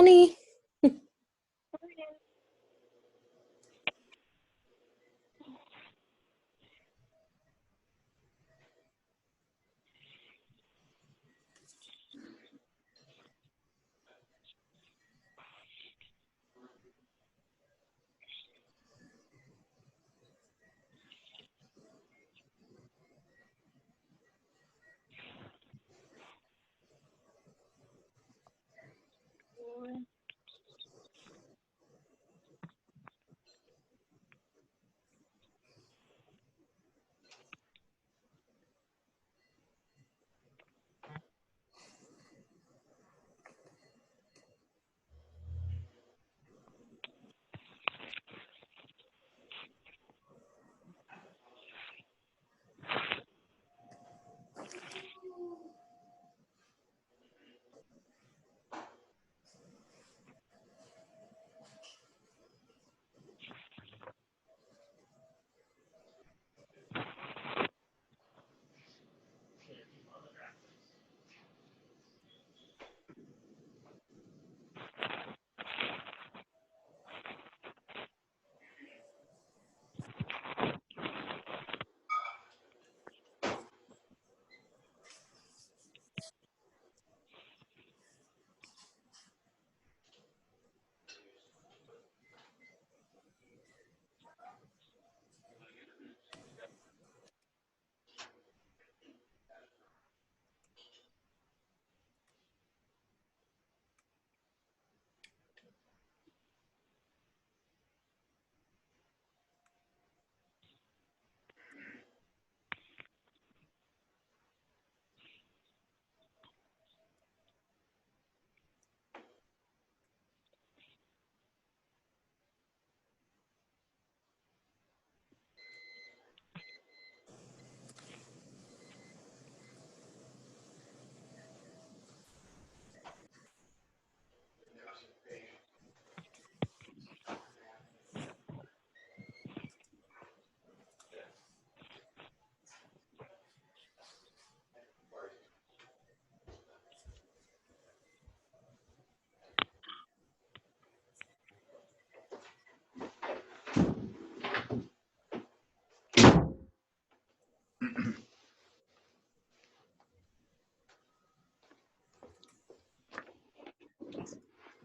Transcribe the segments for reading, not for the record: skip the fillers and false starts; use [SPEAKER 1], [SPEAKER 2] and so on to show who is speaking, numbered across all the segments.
[SPEAKER 1] Bonnie.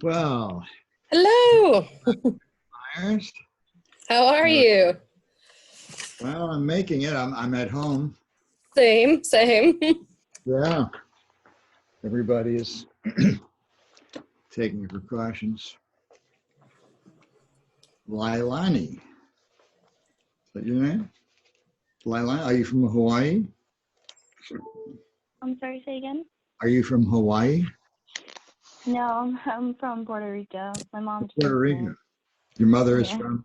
[SPEAKER 2] Well,
[SPEAKER 1] Hello.
[SPEAKER 2] Myers.
[SPEAKER 1] How are you?
[SPEAKER 2] Well, I'm making it. I'm at home.
[SPEAKER 1] Same.
[SPEAKER 2] Yeah. Everybody is taking precautions. Lailani. Is that your name? Lailani, are you from Hawaii?
[SPEAKER 3] I'm sorry, say again?
[SPEAKER 2] Are you from Hawaii?
[SPEAKER 3] No, I'm from Puerto Rico. My mom's
[SPEAKER 2] Puerto
[SPEAKER 3] from
[SPEAKER 2] Rico.
[SPEAKER 3] here.
[SPEAKER 2] Your mother is
[SPEAKER 3] Yeah.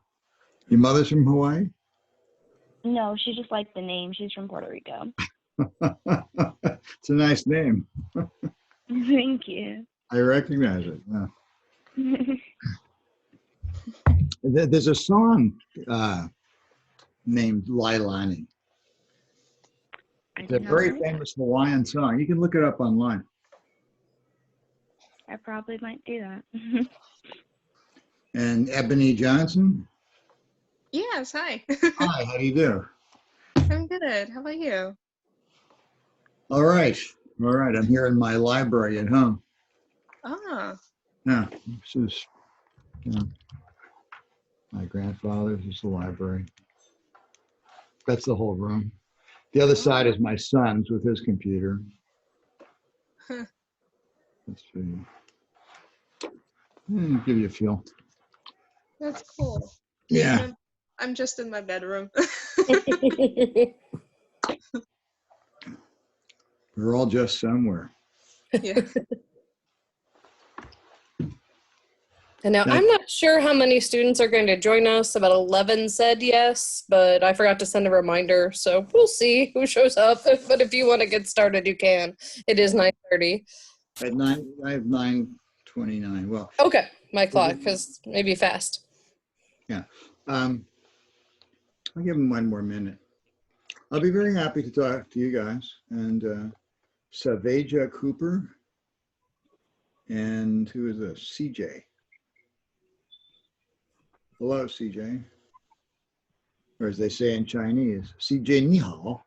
[SPEAKER 2] your mother's from Hawaii?
[SPEAKER 3] No, she just liked the name. She's from Puerto Rico.
[SPEAKER 2] It's a nice name.
[SPEAKER 3] Thank you.
[SPEAKER 2] I recognize it. Yeah. There's a song named Lailani. It's a very famous Hawaiian song. You can look it up online.
[SPEAKER 3] I probably might do that.
[SPEAKER 2] And Ebony Johnson.
[SPEAKER 4] Yes, hi.
[SPEAKER 2] Hi, how do you do?
[SPEAKER 4] I'm good. How about you?
[SPEAKER 2] All right. All right. I'm here in my library at home.
[SPEAKER 4] Ah,
[SPEAKER 2] Yeah. This is my grandfather's. This is the library. That's the whole room. The other side is my son's with his computer.
[SPEAKER 4] huh,
[SPEAKER 2] Let's see. Give you a feel.
[SPEAKER 4] that's cool.
[SPEAKER 2] Yeah.
[SPEAKER 4] I'm just in my bedroom.
[SPEAKER 2] We're all just somewhere.
[SPEAKER 4] Yeah.
[SPEAKER 1] And now I'm not sure how many students are going to join us. About 11 said yes, but I forgot to send a reminder. So we'll see who shows up. But if you want to get started, you can. It is 9:30.
[SPEAKER 2] At 9, I have 9:29. Well,
[SPEAKER 1] Okay, my clock, because maybe fast.
[SPEAKER 2] yeah. I'll give them one more minute. I'll be very happy to talk to you guys. And Savaja Cooper. And who is this? CJ. Hello, CJ. Or as they say in Chinese, CJ ni hao.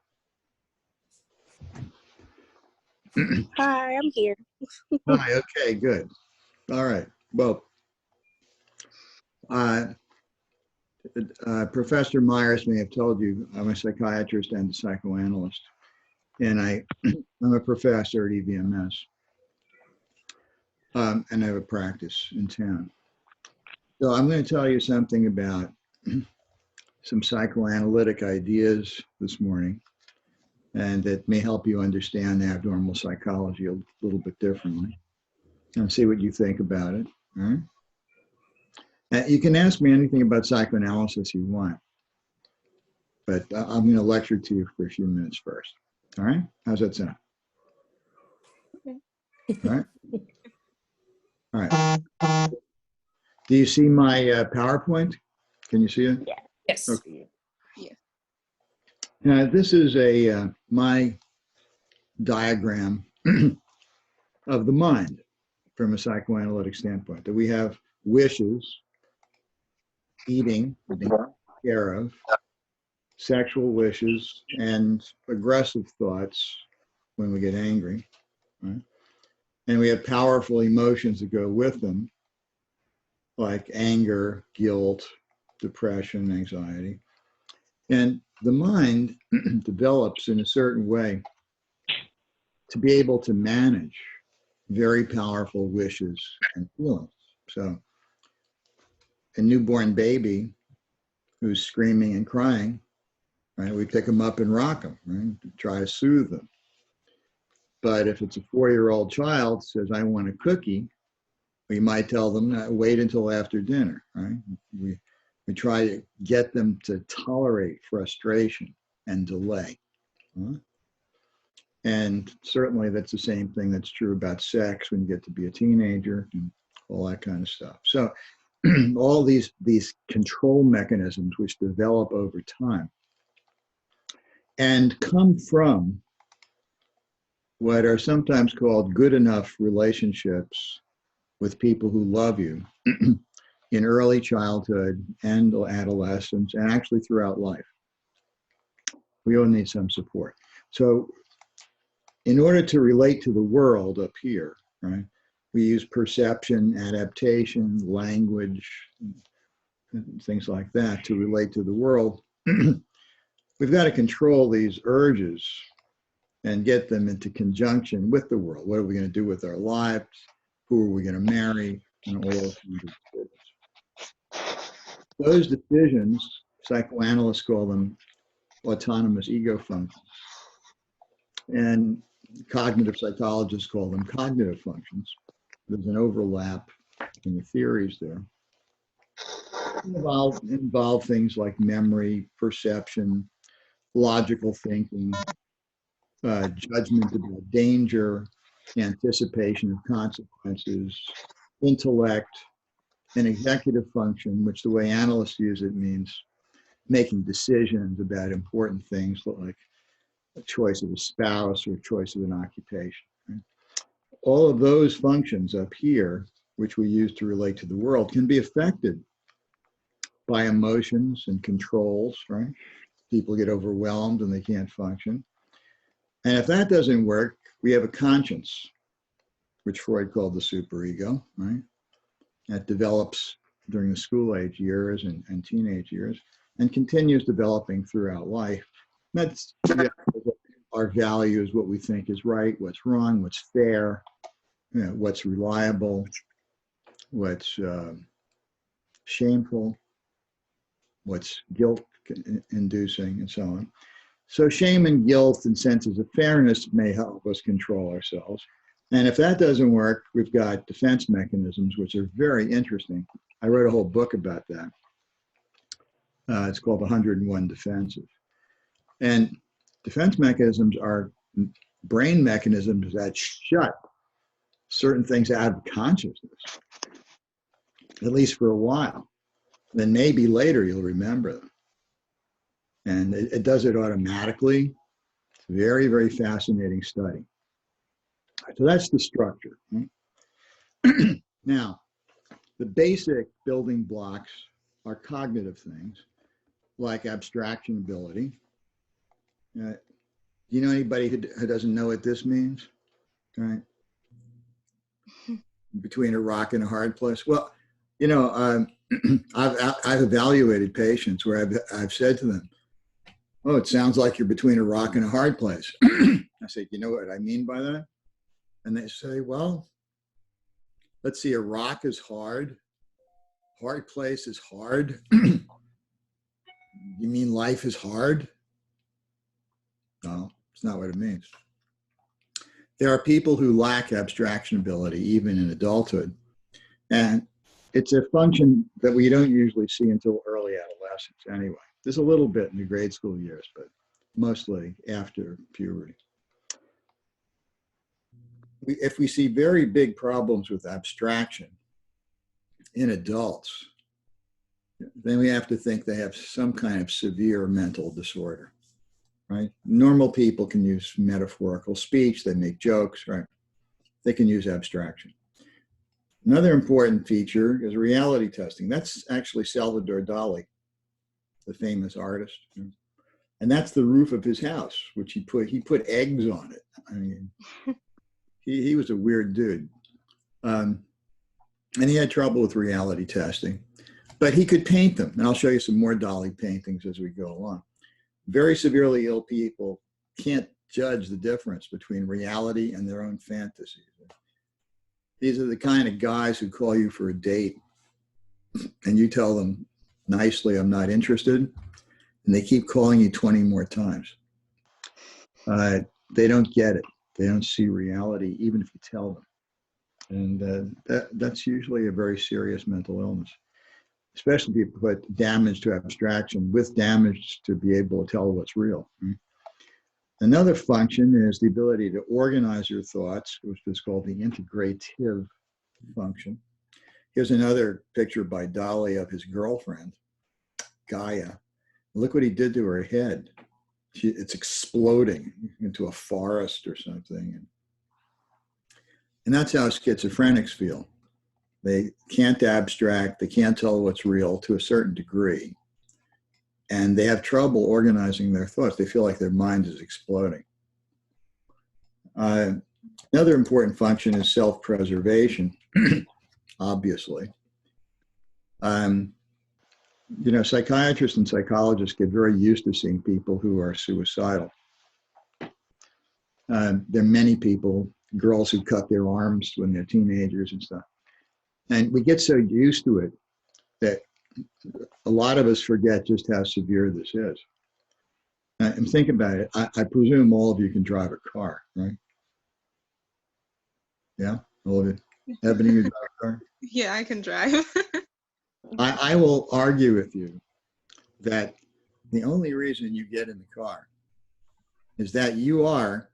[SPEAKER 5] Hi, I'm here.
[SPEAKER 2] Hi, okay, good. All right. Well, Professor Myers may have told you I'm a psychiatrist and a psychoanalyst, and I'm a professor at EVMS, and I have a practice in town. So I'm going to tell you something about some psychoanalytic ideas this morning, and that may help you understand abnormal psychology a little bit differently, and see what you think about it. All right. You can ask me anything about psychoanalysis you want, but I'm going to lecture to you for a few minutes first. All right? How's that sound?
[SPEAKER 4] Okay.
[SPEAKER 2] All right. All right. Do you see my PowerPoint? Can you see it?
[SPEAKER 3] Yeah.
[SPEAKER 1] Yes.
[SPEAKER 2] Okay.
[SPEAKER 4] Yeah.
[SPEAKER 2] Now, this is my diagram of the mind from a psychoanalytic standpoint, that we have wishes, eating, being taken care of, sexual wishes, and aggressive thoughts when we get angry, right? And we have powerful emotions that go with them, like anger, guilt, depression, anxiety. And the mind develops in a certain way to be able to manage very powerful wishes and feelings. So a newborn baby who's screaming and crying, right? We pick them up and rock them, right? To try to soothe them. But if it's a 4-year-old child says, I want a cookie, we might tell them, wait until after dinner, right? We try to get them to tolerate frustration and delay. Huh? And certainly that's the same thing that's true about sex when you get to be a teenager and all that kind of stuff. So all these control mechanisms which develop over time and come from what are sometimes called good enough relationships with people who love you in early childhood and adolescence, and actually throughout life. We all need some support. So in order to relate to the world up here, right, we use perception, adaptation, language, things like that to relate to the world. We've got to control these urges and get them into conjunction with the world. What are we going to do with our lives? Who are we going to marry? And all those kinds of decisions. Those decisions, psychoanalysts call them autonomous ego functions, and cognitive psychologists call them cognitive functions. There's an overlap in the theories there. Involve things like memory, perception, logical thinking, judgment about danger, anticipation of consequences, intellect, and executive function, which the way analysts use it means making decisions about important things like a choice of a spouse or a choice of an occupation. Right? All of those functions up here, which we use to relate to the world, can be affected by emotions and controls, right? People get overwhelmed and they can't function. And if that doesn't work, we have a conscience, which Freud called the superego, right? That develops during the school age years and teenage years and continues developing throughout life. That's our values, what we think is right, what's wrong, what's fair, you know, what's reliable, what's shameful, what's guilt-inducing, and so on. So shame and guilt and senses of fairness may help us control ourselves. And if that doesn't work, we've got defense mechanisms, which are very interesting. I wrote a whole book about that. It's called 101 Defenses. And defense mechanisms are brain mechanisms that shut certain things out of consciousness, at least for a while. Then maybe later you'll remember them. And it does it automatically. It's a very, very fascinating study. So that's the structure. Right? Now, the basic building blocks are cognitive things like abstraction ability. Do you know anybody who doesn't know what this means? Right? Between a rock and a hard place. Well, you know, I've evaluated patients where I've said to them, "Oh, it sounds like you're between a rock and a hard place." I say, "You know what I mean by that?" And they say, "Well, let's see, a rock is hard. Hard place is hard. You mean life is hard?" No, it's not what it means. There are people who lack abstraction ability, even in adulthood. And it's a function that we don't usually see until early adolescence anyway. There's a little bit in the grade school years, but mostly after puberty. If we see very big problems with abstraction in adults, then we have to think they have some kind of severe mental disorder, right? Normal people can use metaphorical speech, they make jokes, right? They can use abstraction. Another important feature is reality testing. That's actually Salvador Dali, the famous artist. And that's the roof of his house, which he put eggs on it. I mean, he was a weird dude. And he had trouble with reality testing, but he could paint them. And I'll show you some more Dali paintings as we go along. Very severely ill people can't judge the difference between reality and their own fantasies. These are the kind of guys who call you for a date and you tell them nicely, "I'm not interested." And they keep calling you 20 more times. They don't get it. They don't see reality, even if you tell them. And that's usually a very serious mental illness, especially if you put damage to abstraction with damage to be able to tell what's real. Another function is the ability to organize your thoughts, which is called the integrative function. Here's another picture by Dali of his girlfriend, Gaia. Look what he did to her head. It's exploding into a forest or something. And that's how schizophrenics feel. They can't abstract, they can't tell what's real to a certain degree. And they have trouble organizing their thoughts. They feel like their mind is exploding. Another important function is self-preservation, obviously. You know, psychiatrists and psychologists get very used to seeing people who are suicidal. There are many people, girls who cut their arms when they're teenagers and stuff. And we get so used to it that a lot of us forget just how severe this is. And think about it. I presume all of you can drive a car, right? Yeah, all of you. Ebony, you drive a car?
[SPEAKER 5] Yeah, I can drive.
[SPEAKER 2] I will argue with you that the only reason you get in the car is that you are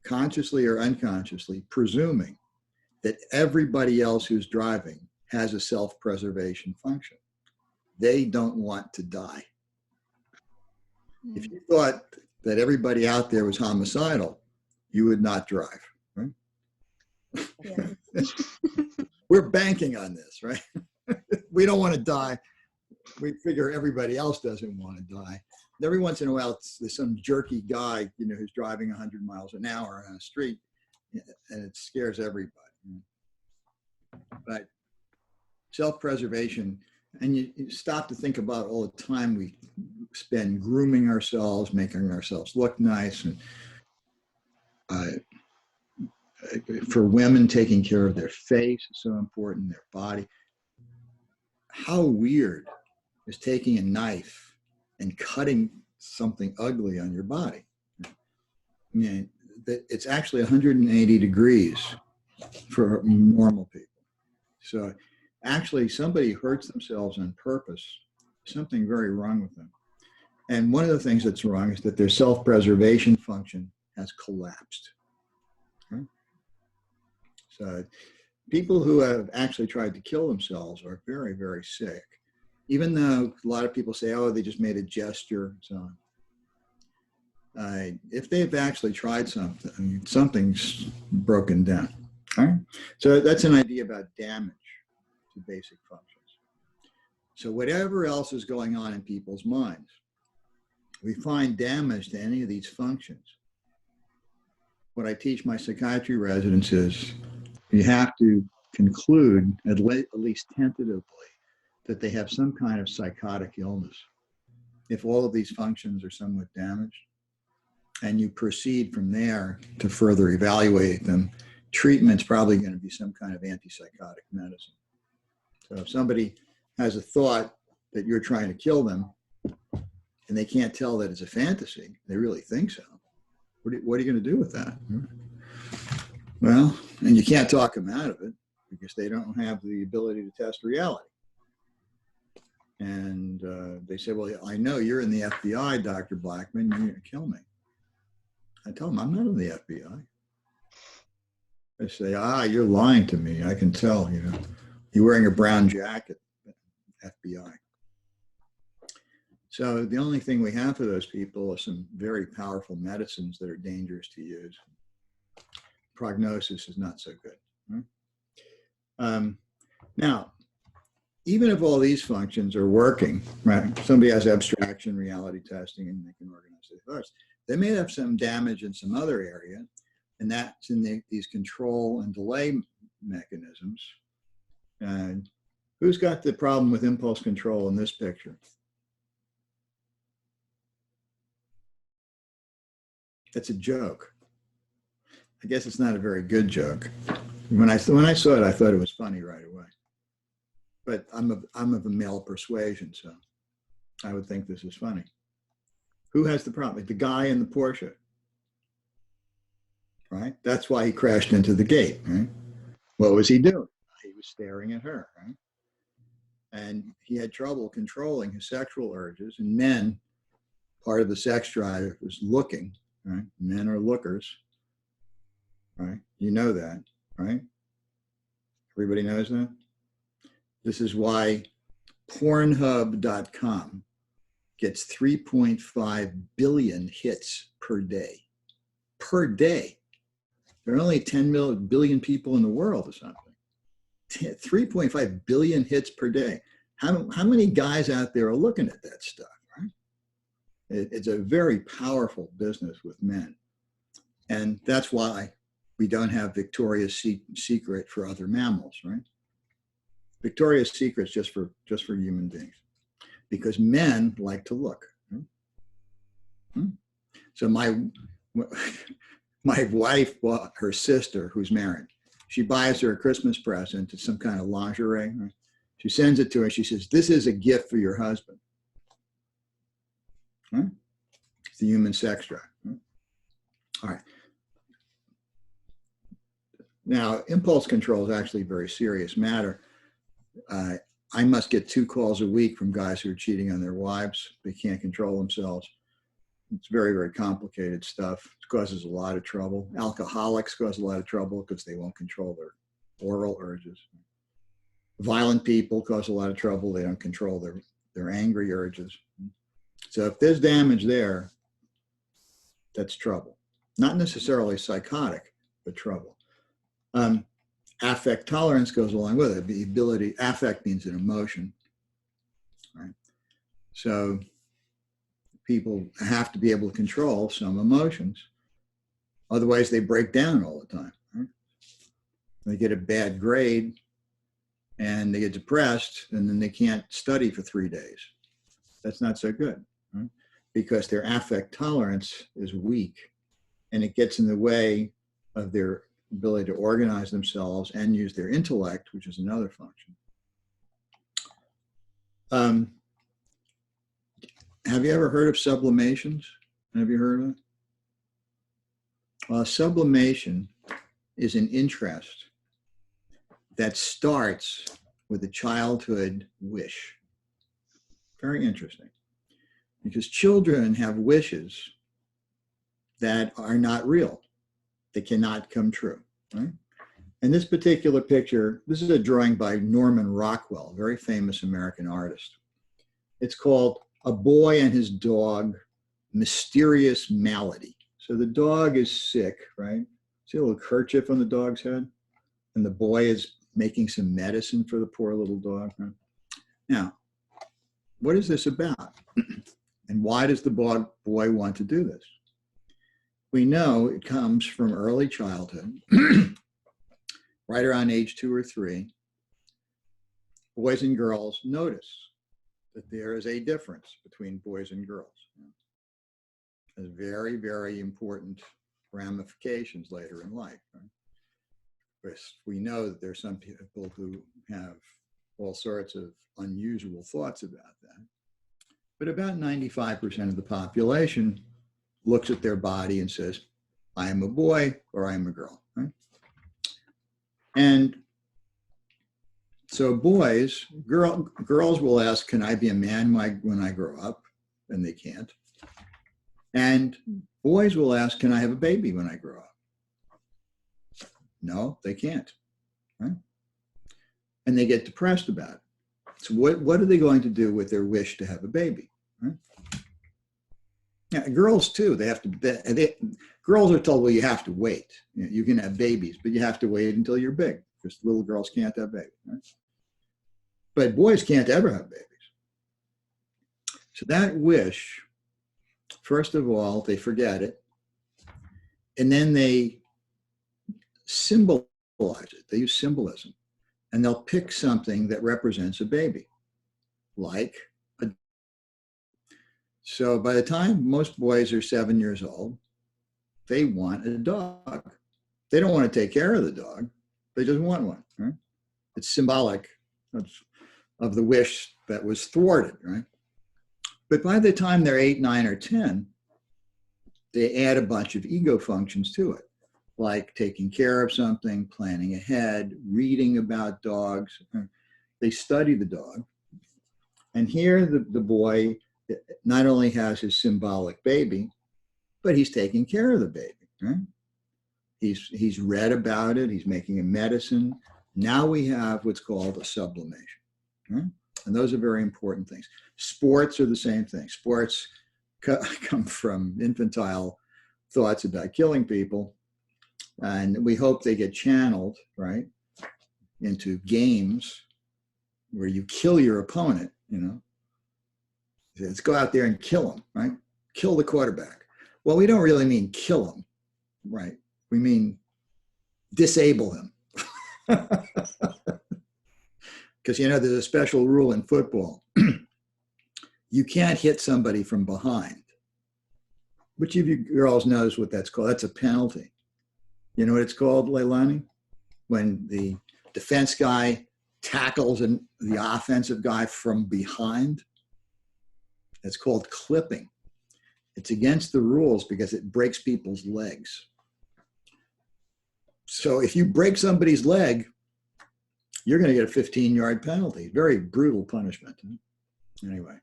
[SPEAKER 2] consciously or unconsciously presuming that everybody else who's driving has a self-preservation function. They don't want to die. If you thought that everybody out there was homicidal, you would not drive, right?
[SPEAKER 5] Yeah.
[SPEAKER 2] We're banking on this, right? We don't want to die. We figure everybody else doesn't want to die. Every once in a while, there's some jerky guy, you know, who's driving 100 miles an hour on a street, and it scares everybody. But self-preservation, and you stop to think about all the time we spend grooming ourselves, making ourselves look nice, and for women, taking care of their face is so important, their body. How weird is taking a knife and cutting something ugly on your body? I mean, it's actually 180 degrees for normal people. So actually, somebody hurts themselves on purpose. Something very wrong with them. And one of the things that's wrong is that their self-preservation function has collapsed. Right? So people who have actually tried to kill themselves are very, very sick. Even though a lot of people say, "Oh, they just made a gesture," and so on. If they've actually tried something, I mean, something's broken down. All right. So that's an idea about damage to basic functions. So whatever else is going on in people's minds, we find damage to any of these functions. What I teach my psychiatry residents is you have to conclude, at least tentatively, that they have some kind of psychotic illness. If all of these functions are somewhat damaged, and you proceed from there to further evaluate them, treatment's probably going to be some kind of antipsychotic medicine. So if somebody has a thought that you're trying to kill them, and they can't tell that it's a fantasy, they really think so. What are you going to do with that? Well, and you can't talk them out of it because they don't have the ability to test reality. And they say, well, I know you're in the FBI, Dr. Blackman, you're going to kill me. I tell them, I'm not in the FBI. They say, you're lying to me. I can tell, you're wearing a brown jacket, FBI. So the only thing we have for those people are some very powerful medicines that are dangerous to use. Prognosis is not so good. Right? Now, even if all these functions are working, right? Somebody has abstraction, reality testing, and they can organize their thoughts. They may have some damage in some other area, and that's in these control and delay mechanisms. And who's got the problem with impulse control in this picture? That's a joke. I guess it's not a very good joke. When I saw it, I thought it was funny right away. But I'm of a male persuasion, so I would think this is funny. Who has the problem? The guy in the Porsche, right? That's why he crashed into the gate, right? What was he doing? He was staring at her, right? And he had trouble controlling his sexual urges. And men, part of the sex drive was looking, right? Men are lookers, right? You know that, right? Everybody knows that? This is why Pornhub.com gets 3.5 billion hits per day. Per day. There are only 10 billion people in the world or something. 3.5 billion hits per day. How many guys out there are looking at that stuff, right? It's a very powerful business with men. And that's why we don't have Victoria's Secret for other mammals, right? Victoria's Secret is just for human beings, because men like to look. So my wife bought her sister, who's married. She buys her a Christmas present. It's some kind of lingerie. Right? She sends it to her. She says, "This is a gift for your husband." Right? It's the human sex drive. Right? All right. Now, impulse control is actually a very serious matter. I must get 2 calls a week from guys who are cheating on their wives. They can't control themselves. It's very, very complicated stuff. It causes a lot of trouble. Alcoholics cause a lot of trouble because they won't control their oral urges. Violent people cause a lot of trouble. They don't control their angry urges. So if there's damage there, that's trouble. Not necessarily psychotic, but trouble. Affect tolerance goes along with it. The ability, affect means an emotion, right? So people have to be able to control some emotions. Otherwise, they break down all the time, right? They get a bad grade and they get depressed, and then they can't study for 3 days. That's not so good, right? Because their affect tolerance is weak, and it gets in the way of their ability to organize themselves and use their intellect, which is another function. Have you ever heard of sublimations? Have you heard of it? Sublimation is an interest that starts with a childhood wish. Very interesting, because children have wishes that are not real. They cannot come true, right? In this particular picture, this is a drawing by Norman Rockwell, a very famous American artist. It's called A Boy and His Dog, Mysterious Malady. So the dog is sick, right? See a little kerchief on the dog's head? and the boy is making some medicine for the poor little dog. Right? Now, what is this about? And why does the boy want to do this? We know it comes from early childhood, right around age 2 or 3. Boys and girls notice that there is a difference between boys and girls. Has very, very important ramifications later in life. Right? Because we know that there's some people who have all sorts of unusual thoughts about that. But about 95% of the population looks at their body and says, I am a boy or I am a girl. Right? And so girls will ask, can I be a man when I grow up? And they can't. And boys will ask, can I have a baby when I grow up? No, they can't. Right? And they get depressed about it. So what are they going to do with their wish to have a baby? Right? Yeah, girls too, girls are told, well, you have to wait. You can have babies, but you have to wait until you're big, because little girls can't have babies. Right? But boys can't ever have babies. So that wish, first of all, they forget it. And then they symbolize it. They use symbolism. And they'll pick something that represents a baby, like a. So by the time most boys are 7 years old, they want a dog. They don't want to take care of the dog. They just want one. Right? It's symbolic of the wish that was thwarted. Right? But by the time they're 8, 9, or 10, they add a bunch of ego functions to it, like taking care of something, planning ahead, reading about dogs. They study the dog. And here the boy not only has his symbolic baby, but he's taking care of the baby. Right? He's read about it. He's making a medicine. Now we have what's called a sublimation. Right? And those are very important things. Sports are the same thing. Sports come from infantile thoughts about killing people. And we hope they get channeled, right, into games where you kill your opponent, Let's go out there and kill him, right? Kill the quarterback. Well, we don't really mean kill him, right? We mean disable him. Because, there's a special rule in football. You can't hit somebody from behind. Which of you girls knows what that's called? That's a penalty. You know what it's called, Leilani? When the defense guy tackles the offensive guy from behind. It's called clipping. It's against the rules because it breaks people's legs. So if you break somebody's leg, you're going to get a 15-yard penalty. Very brutal punishment. Anyway.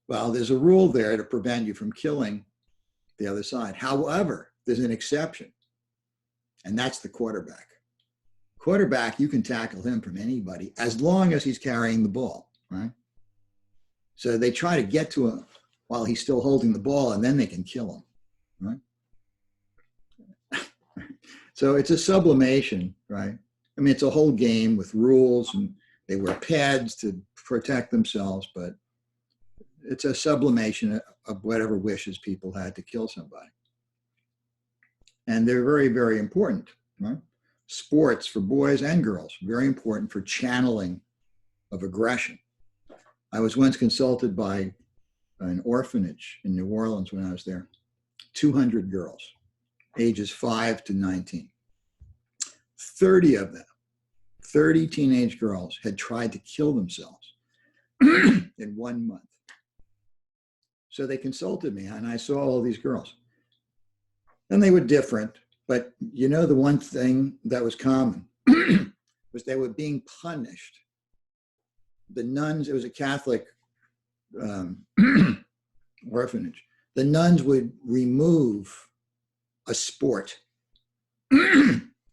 [SPEAKER 2] Well, there's a rule there to prevent you from killing the other side. However, there's an exception, and that's the quarterback. Quarterback, you can tackle him from anybody as long as he's carrying the ball, right? So they try to get to him while he's still holding the ball, and then they can kill him, right? So it's a sublimation, right? I mean, it's a whole game with rules, and they wear pads to protect themselves, but it's a sublimation of whatever wishes people had to kill somebody. And they're very, very important, right? Sports for boys and girls, very important for channeling of aggression. I was once consulted by an orphanage in New Orleans when I was there, 200 girls, ages 5 to 19. 30 of them, 30 teenage girls had tried to kill themselves in 1 month. So they consulted me and I saw all these girls. And they were different, but the one thing that was common was they were being punished. The nuns, it was a Catholic orphanage. The nuns would remove a sport.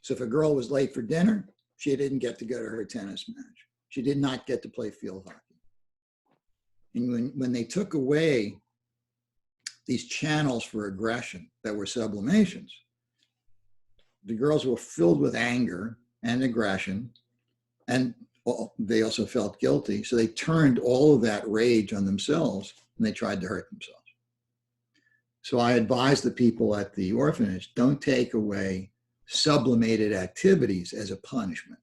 [SPEAKER 2] So if a girl was late for dinner, she didn't get to go to her tennis match. She did not get to play field hockey. And when they took away these channels for aggression that were sublimations, the girls were filled with anger and aggression, and they also felt guilty. So they turned all of that rage on themselves and they tried to hurt themselves. So I advise the people at the orphanage, don't take away sublimated activities as a punishment.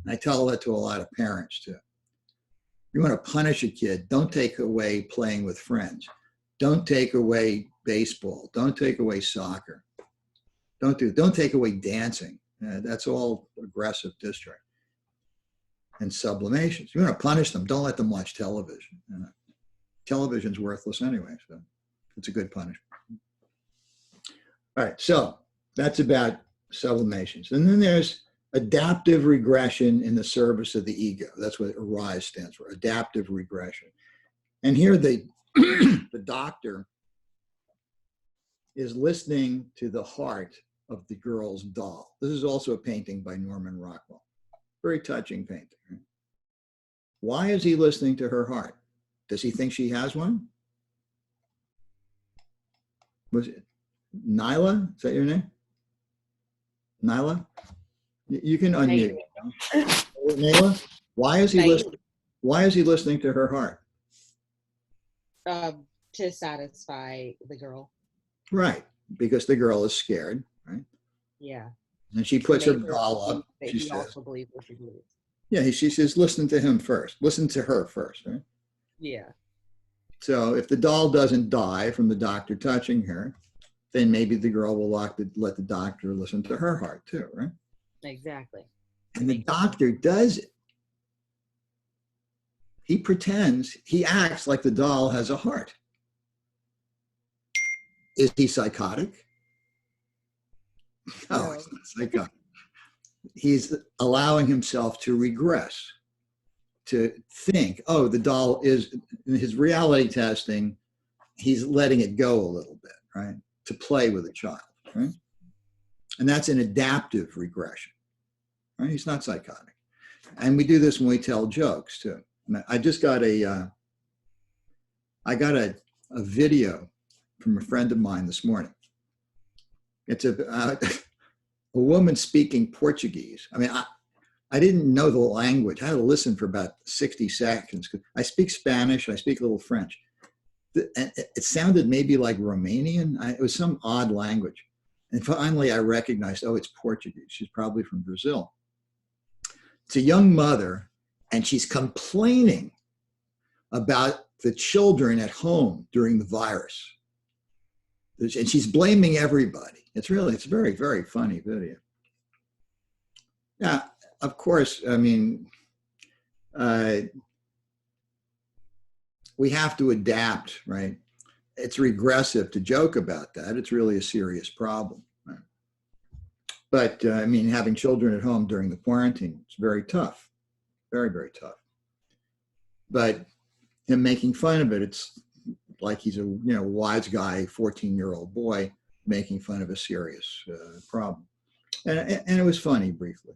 [SPEAKER 2] And I tell that to a lot of parents too. You want to punish a kid, don't take away playing with friends. Don't take away baseball. Don't take away soccer. Don't take away dancing. That's all aggressive discharge and sublimations. You want to punish them, don't let them watch television. Television's worthless anyway, so it's a good punishment. All right, so that's about sublimations. And then there's adaptive regression in the service of the ego. That's what ARISE stands for, adaptive regression. And here the doctor is listening to the heart of the girl's doll. This is also a painting by Norman Rockwell. Very touching painting. Right? Why is he listening to her heart? Does he think she has one? Was it Nyla? Is that your name? Nyla? You can unmute. Nyla, why is he listening to her heart?
[SPEAKER 6] To satisfy the girl.
[SPEAKER 2] Right, because the girl is scared, right?
[SPEAKER 6] Yeah.
[SPEAKER 2] And she puts her doll up.
[SPEAKER 6] She says, also believes what she believes.
[SPEAKER 2] Yeah, she says, listen to him first. Listen to her first, right?
[SPEAKER 6] Yeah.
[SPEAKER 2] So if the doll doesn't die from the doctor touching her, then maybe the girl will let the doctor listen to her heart too, right?
[SPEAKER 6] Exactly.
[SPEAKER 2] And the doctor does it. He pretends, he acts like the doll has a heart. Is he psychotic? No, he's not psychotic. He's allowing himself to regress, to think, oh, the doll is, in his reality testing, he's letting it go a little bit, right? To play with a child, right? And that's an adaptive regression, right? He's not psychotic. And we do this when we tell jokes too. I just got a video from a friend of mine this morning. It's a woman speaking Portuguese. I mean, I didn't know the language. I had to listen for about 60 seconds. I speak Spanish, I speak a little French. And it sounded maybe like Romanian. It was some odd language. And finally I recognized, oh, it's Portuguese. She's probably from Brazil. It's a young mother, and she's complaining about the children at home during the virus. And she's blaming everybody. It's a very, very funny video. Yeah, of course, I mean, we have to adapt, right? It's regressive to joke about that. It's really a serious problem. Right? But I mean, having children at home during the quarantine, it's very tough, very, very tough. But him making fun of it, it's like he's a wise guy, 14-year-old boy making fun of a serious problem. And it was funny briefly.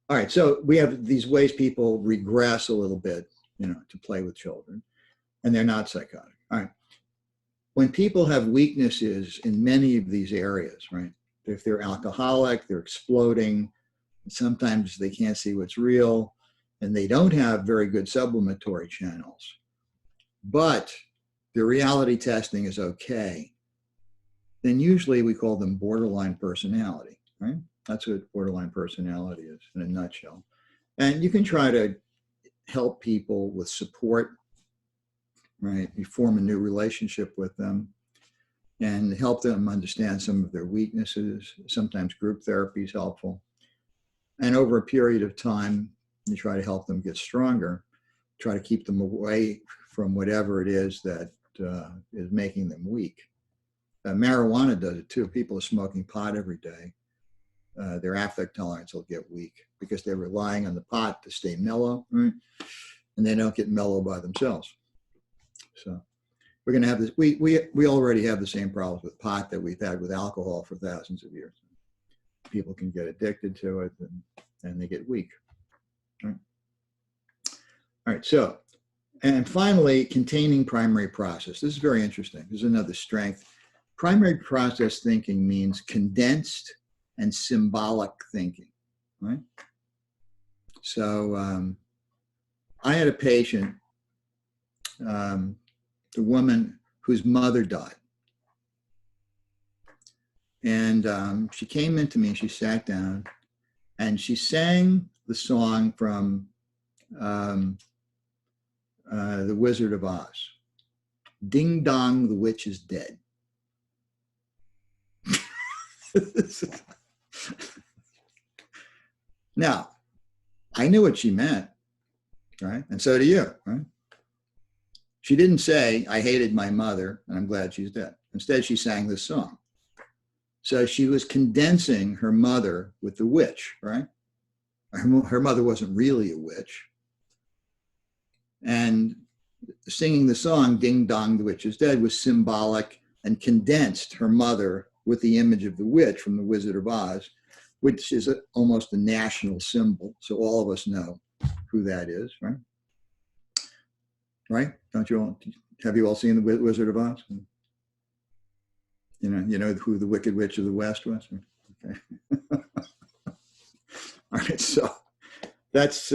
[SPEAKER 2] All right, so we have these ways people regress a little bit, to play with children, and they're not psychotic. All right. When people have weaknesses in many of these areas, right? If they're alcoholic, they're exploding, sometimes they can't see what's real, and they don't have very good sublimatory channels, but the reality testing is okay, then usually we call them borderline personality, right? That's what borderline personality is in a nutshell. And you can try to help people with support, right? You form a new relationship with them and help them understand some of their weaknesses. Sometimes group therapy is helpful. And over a period of time, you try to help them get stronger, try to keep them away from whatever it is that is making them weak. Marijuana does it too. People are smoking pot every day. Their affect tolerance will get weak because they're relying on the pot to stay mellow, right? And they don't get mellow by themselves. So we're going to have this. We already have the same problems with pot that we've had with alcohol for thousands of years. People can get addicted to it and they get weak. Right? All right. So, and finally, containing primary process. This is very interesting. This is another strength. primary process thinking means condensed and symbolic thinking, right? So I had a patient, the woman whose mother died. And she came into me and she sat down and she sang the song from The Wizard of Oz. Ding dong, the witch is dead. Now, I knew what she meant, right? And so do you, right? She didn't say, I hated my mother and I'm glad she's dead. Instead, she sang this song. So she was condensing her mother with the witch, right? Her mother wasn't really a witch. And singing the song, Ding Dong, the Witch is Dead, was symbolic and condensed her mother with the image of the witch from The Wizard of Oz, which is almost a national symbol. So all of us know who that is, right? Right? Don't you all, have you all seen The Wizard of Oz? You know who the Wicked Witch of the West was? Okay. All right, so that's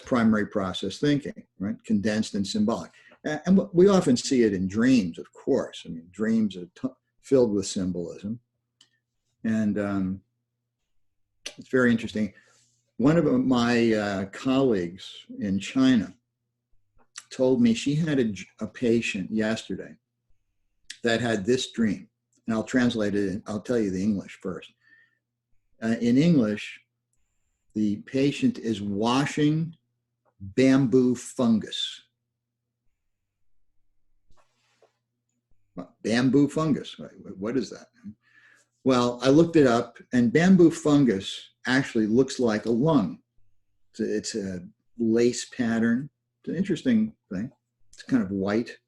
[SPEAKER 2] primary process thinking, right? Condensed and symbolic. And we often see it in dreams, of course. I mean, dreams are filled with symbolism. And it's very interesting. One of my colleagues in China told me she had a patient yesterday that had this dream. And I'll translate it, and I'll tell you the English first. In English, the patient is washing bamboo fungus. Bamboo fungus, what is that? Well, I looked it up, and bamboo fungus actually looks like a lung. It's a lace pattern. It's an interesting thing. It's kind of white.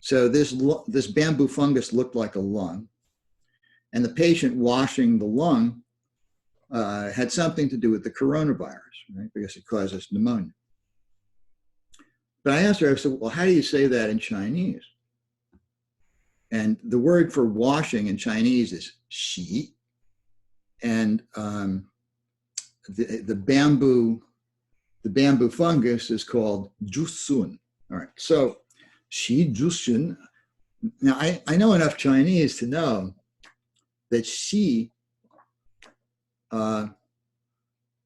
[SPEAKER 2] So this bamboo fungus looked like a lung, and the patient washing the lung had something to do with the coronavirus, right? Because it causes pneumonia. But I asked her, I said, well, how do you say that in Chinese? And the word for washing in Chinese is xi, and the bamboo fungus is called jusun. All right, so xi jusun. Now I know enough Chinese to know that xi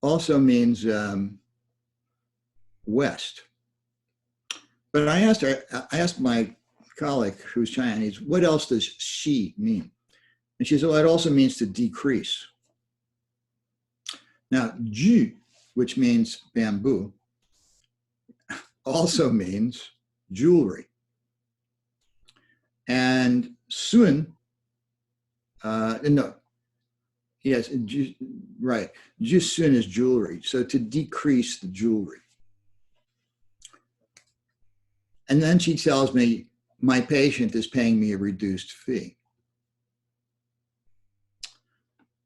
[SPEAKER 2] also means west. But I asked my colleague who's Chinese, what else does xi mean? And she said, well, it also means to decrease. Now, ju, which means bamboo, also means jewelry. And sun, no, yes, right, jusun is jewelry. So to decrease the jewelry. And then she tells me, my patient is paying me a reduced fee.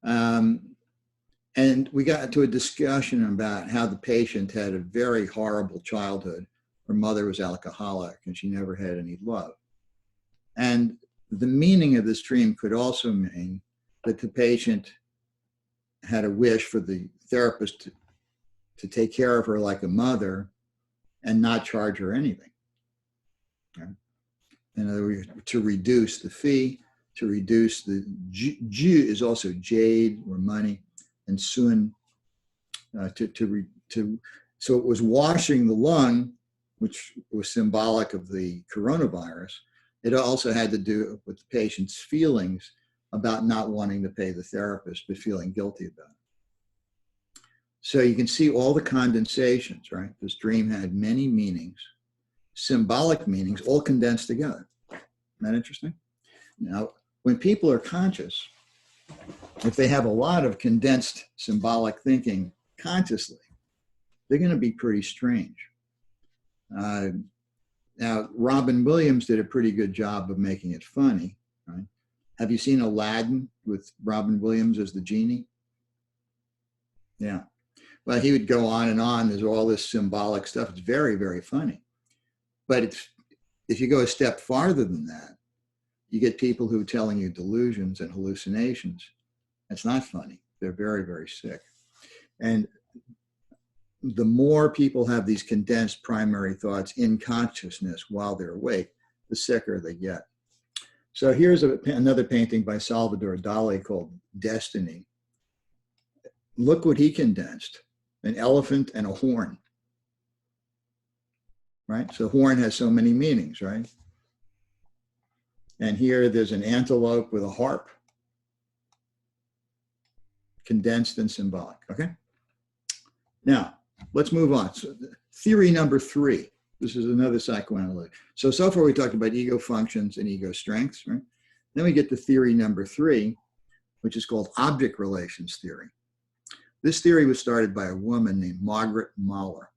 [SPEAKER 2] And we got to a discussion about how the patient had a very horrible childhood. Her mother was alcoholic and she never had any love. And the meaning of this dream could also mean that the patient had a wish for the therapist to take care of her like a mother and not charge her anything. Okay? In other words, to reduce the fee, to reduce the ju is also jade or money, and sun so it was washing the lung, which was symbolic of the coronavirus. It also had to do with the patient's feelings about not wanting to pay the therapist, but feeling guilty about it. So you can see all the condensations, right? This dream had many meanings, symbolic meanings, all condensed together. Isn't that interesting? Now, when people are conscious, if they have a lot of condensed symbolic thinking consciously, they're going to be pretty strange. Now, Robin Williams did a pretty good job of making it funny, right? Have you seen Aladdin with Robin Williams as the genie? Yeah. Well, he would go on and on. There's all this symbolic stuff. It's very, very funny. But if you go a step farther than that, you get people who are telling you delusions and hallucinations. It's not funny. They're very, very sick. And the more people have these condensed primary thoughts in consciousness while they're awake, the sicker they get. So here's another painting by Salvador Dali called Destiny. Look what he condensed, an elephant and a horn, right? So horn has so many meanings, right? And here there's an antelope with a harp, condensed and symbolic, okay? Now, let's move on. So theory number 3, this is another psychoanalytic. So far we talked about ego functions and ego strengths, right? Then we get to theory number 3, which is called object relations theory. This theory was started by a woman named Margaret Mahler.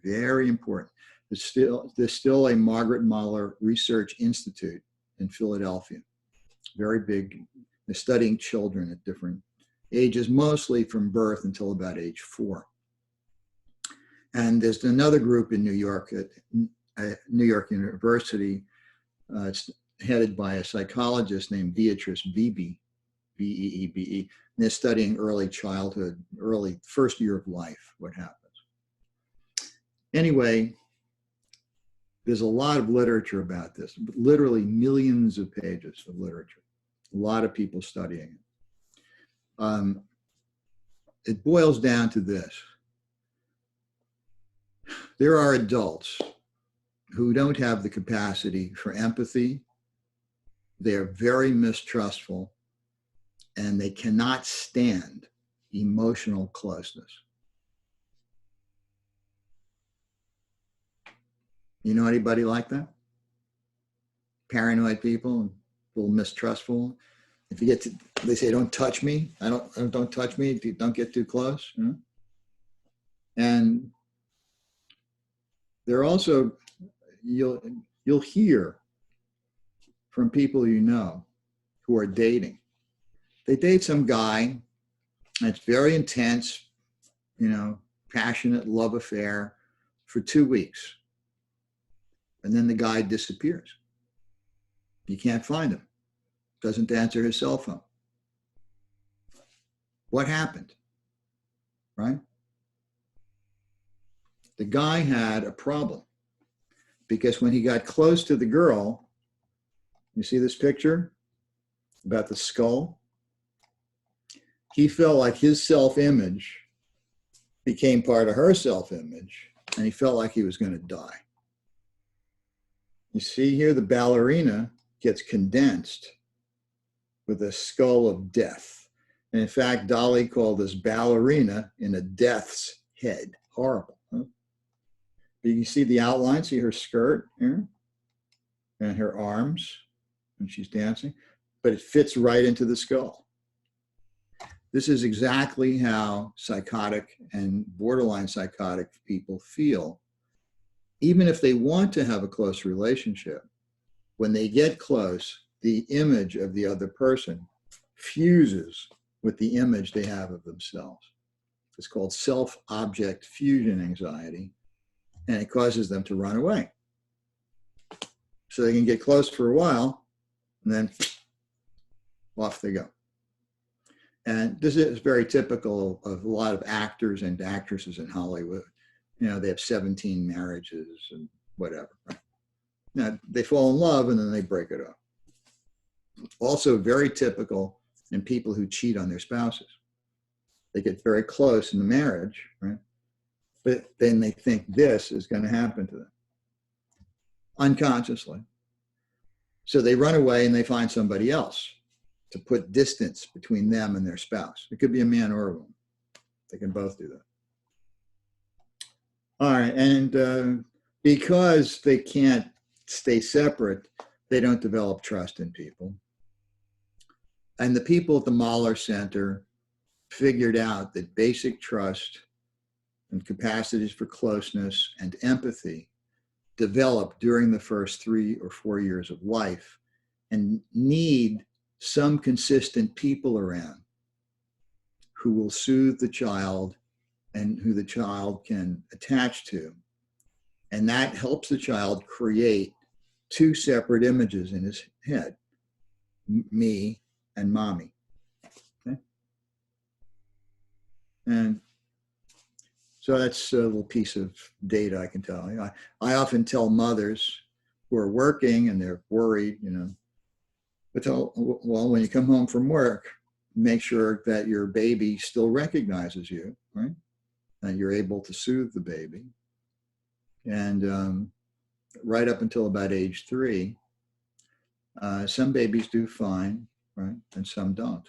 [SPEAKER 2] Very important. There's still a Margaret Mahler Research Institute in Philadelphia. Very big. They're studying children at different ages, mostly from birth until about age 4. And there's another group in New York at New York University. It's headed by a psychologist named Beatrice Beebe, B-E-E-B-E. And they're studying early childhood, early first year of life, what happens. Anyway, there's a lot of literature about this, literally millions of pages of literature. A lot of people studying it. It boils down to this. There are adults who don't have the capacity for empathy. They're very mistrustful, and they cannot stand emotional closeness. You know anybody like that? Paranoid people, a little mistrustful. If you get to, they say, "Don't touch me." Don't touch me. Don't get too close. You know? And they're also, you'll hear from people you know who are dating. They date some guy, and it's very intense, passionate love affair for 2 weeks. And then the guy disappears. You can't find him. Doesn't answer his cell phone. What happened? Right? The guy had a problem because when he got close to the girl, you see this picture about the skull? He felt like his self-image became part of her self-image, and he felt like he was going to die. You see here, the ballerina gets condensed with a skull of death. And in fact, Dali called this ballerina in a death's head. Horrible. Huh? But you can see the outline, see her skirt here, and her arms when she's dancing, but it fits right into the skull. This is exactly how psychotic and borderline psychotic people feel. Even if they want to have a close relationship, when they get close, the image of the other person fuses with the image they have of themselves. It's called self-object fusion anxiety, and it causes them to run away. So they can get close for a while, and then off they go. And this is very typical of a lot of actors and actresses in Hollywood. They have 17 marriages and whatever. Right? Now, they fall in love and then they break it up. Also very typical in people who cheat on their spouses. They get very close in the marriage, right? But then they think this is going to happen to them unconsciously. So they run away and they find somebody else to put distance between them and their spouse. It could be a man or a woman. They can both do that. All right, and because they can't stay separate, they don't develop trust in people. And the people at the Mahler Center figured out that basic trust and capacities for closeness and empathy develop during the first 3 or 4 years of life and need some consistent people around who will soothe the child and who the child can attach to. And that helps the child create 2 separate images in his head. me, and mommy. Okay? And so that's a little piece of data I can tell you. I often tell mothers who are working and they're worried, but well, when you come home from work, make sure that your baby still recognizes you, right? And you're able to soothe the baby. And right up until about age 3, some babies do fine, right? And some don't.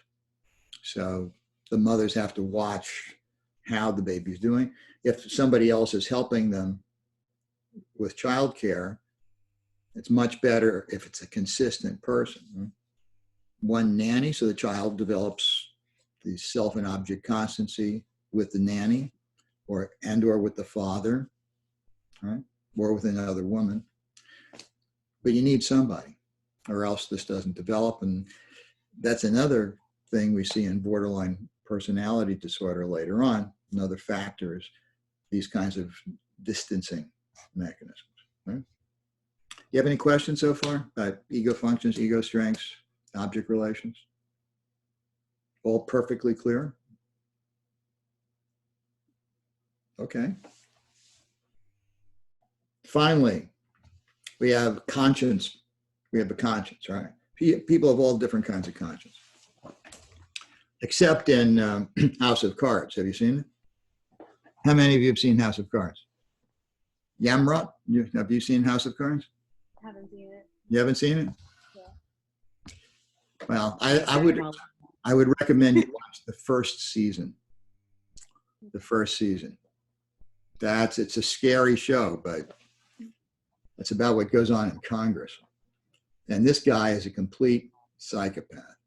[SPEAKER 2] So the mothers have to watch how the baby's doing. If somebody else is helping them with childcare, it's much better if it's a consistent person. Right? One nanny, so the child develops the self and object constancy with the nanny, or with the father, right? Or with another woman. But you need somebody, or else this doesn't develop. And that's another thing we see in borderline personality disorder later on. Another factor is these kinds of distancing mechanisms. Right? You have any questions so far about ego functions, ego strengths, object relations? All perfectly clear? Okay. Finally, we have conscience. We have a conscience, right? People have all different kinds of conscience. Except in House of Cards. Have you seen it? How many of you have seen House of Cards? Yamrat, have you seen House of Cards?
[SPEAKER 4] I haven't seen it.
[SPEAKER 2] You haven't seen it?
[SPEAKER 4] Yeah.
[SPEAKER 2] Well, I would recommend you watch the first season. The first season. It's a scary show, but it's about what goes on in Congress. And this guy is a complete psychopath.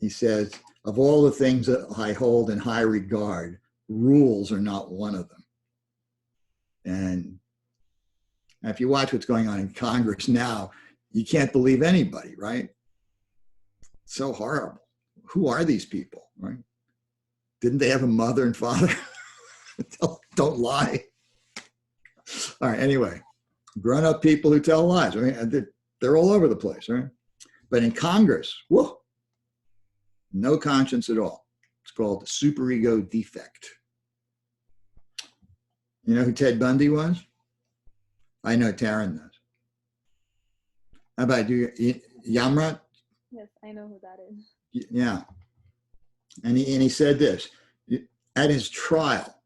[SPEAKER 2] He says, of all the things that I hold in high regard, rules are not one of them. And if you watch what's going on in Congress now, you can't believe anybody, right? It's so horrible. Who are these people, right? Didn't they have a mother and father? Don't lie. All right, anyway, grown-up people who tell lies, right? They're all over the place, right? But in Congress, whoa, no conscience at all. It's called the superego defect. You know who Ted Bundy was? I know Taryn knows. How about you, Yamrat?
[SPEAKER 4] Yes, I know who that is.
[SPEAKER 2] Yeah. And he said this, at his trial,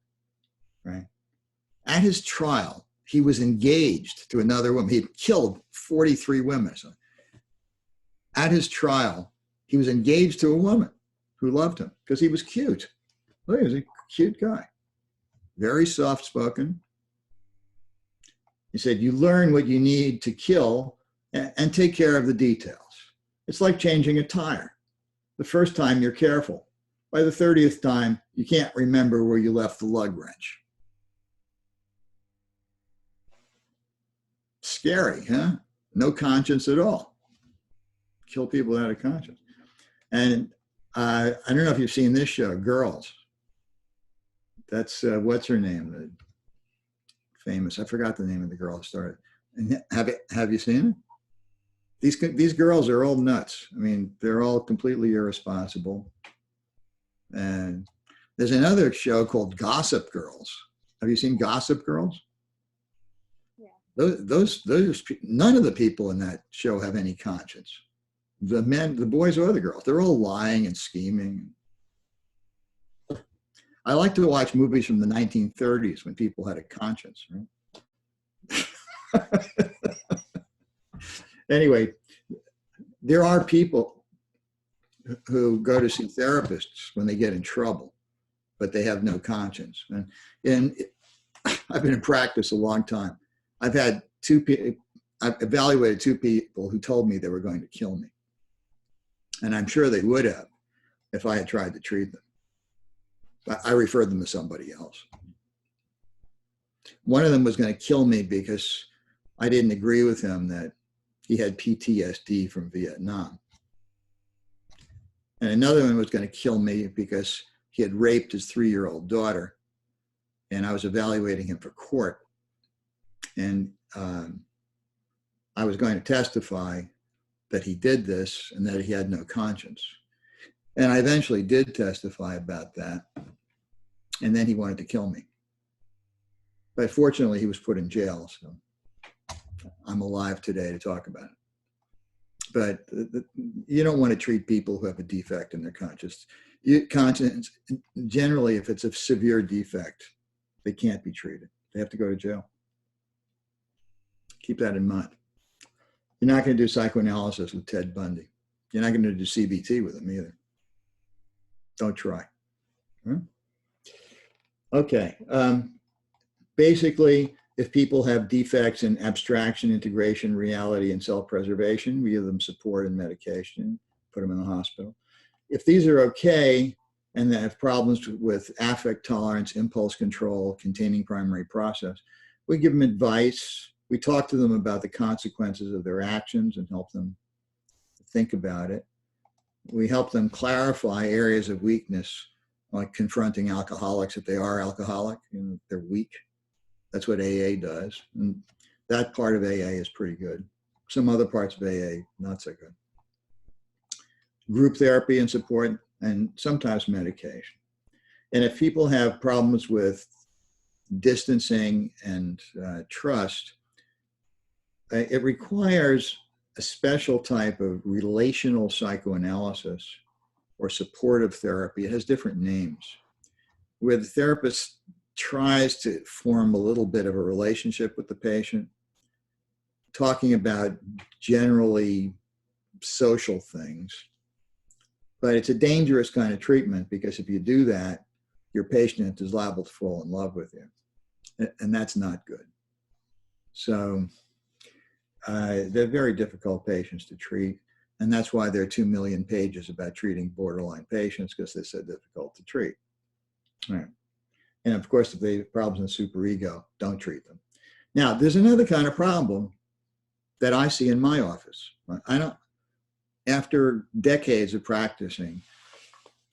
[SPEAKER 2] right? At his trial, he was engaged to another woman. He'd killed 43 women. So at his trial, he was engaged to a woman who loved him because he was cute. Look, he was a cute guy. Very soft-spoken. He said, you learn what you need to kill and take care of the details. It's like changing a tire. The first time you're careful. By the 30th time, you can't remember where you left the lug wrench. Scary, huh? No conscience at all. Kill people out of conscience. And I don't know if you've seen this show, Girls. That's, what's her name? Famous. I forgot the name of the girl that started. And have you seen it? These girls are all nuts. I mean, they're all completely irresponsible. And there's another show called Gossip Girls. Have you seen Gossip Girls?
[SPEAKER 4] Yeah.
[SPEAKER 2] Those none of the people in that show have any conscience. The men, the boys or the girls, they're all lying and scheming. I like to watch movies from the 1930s when people had a conscience, right? Anyway, there are people who go to see therapists when they get in trouble, but they have no conscience. And I've been in practice a long time. I've evaluated 2 people who told me they were going to kill me. And I'm sure they would have if I had tried to treat them. But I referred them to somebody else. One of them was going to kill me because I didn't agree with him that he had PTSD from Vietnam. And another one was going to kill me because he had raped his 3-year-old daughter. And I was evaluating him for court. And I was going to testify that he did this and that he had no conscience. And I eventually did testify about that. And then he wanted to kill me. But fortunately, he was put in jail. So I'm alive today to talk about it. But you don't want to treat people who have a defect in their conscience. Conscience, generally, if it's a severe defect, they can't be treated. They have to go to jail. Keep that in mind. You're not going to do psychoanalysis with Ted Bundy. You're not going to do CBT with him either. Don't try. Huh? Okay. Basically, if people have defects in abstraction, integration, reality, and self-preservation, we give them support and medication, put them in the hospital. If these are okay and they have problems with affect tolerance, impulse control, containing primary process, we give them advice. We talk to them about the consequences of their actions and help them think about it. We help them clarify areas of weakness, like confronting alcoholics if they are alcoholic, they're weak. That's what AA does. And that part of AA is pretty good. Some other parts of AA, not so good. Group therapy and support, and sometimes medication. And if people have problems with distancing and trust, it requires a special type of relational psychoanalysis or supportive therapy. It has different names, where the therapist tries to form a little bit of a relationship with the patient, talking about generally social things. But it's a dangerous kind of treatment, because if you do that, your patient is liable to fall in love with you. And that's not good. So they're very difficult patients to treat. And that's why there are 2 million pages about treating borderline patients, because they're so difficult to treat. All right. And of course, if they have problems in superego, don't treat them. Now, there's another kind of problem that I see in my office. After decades of practicing,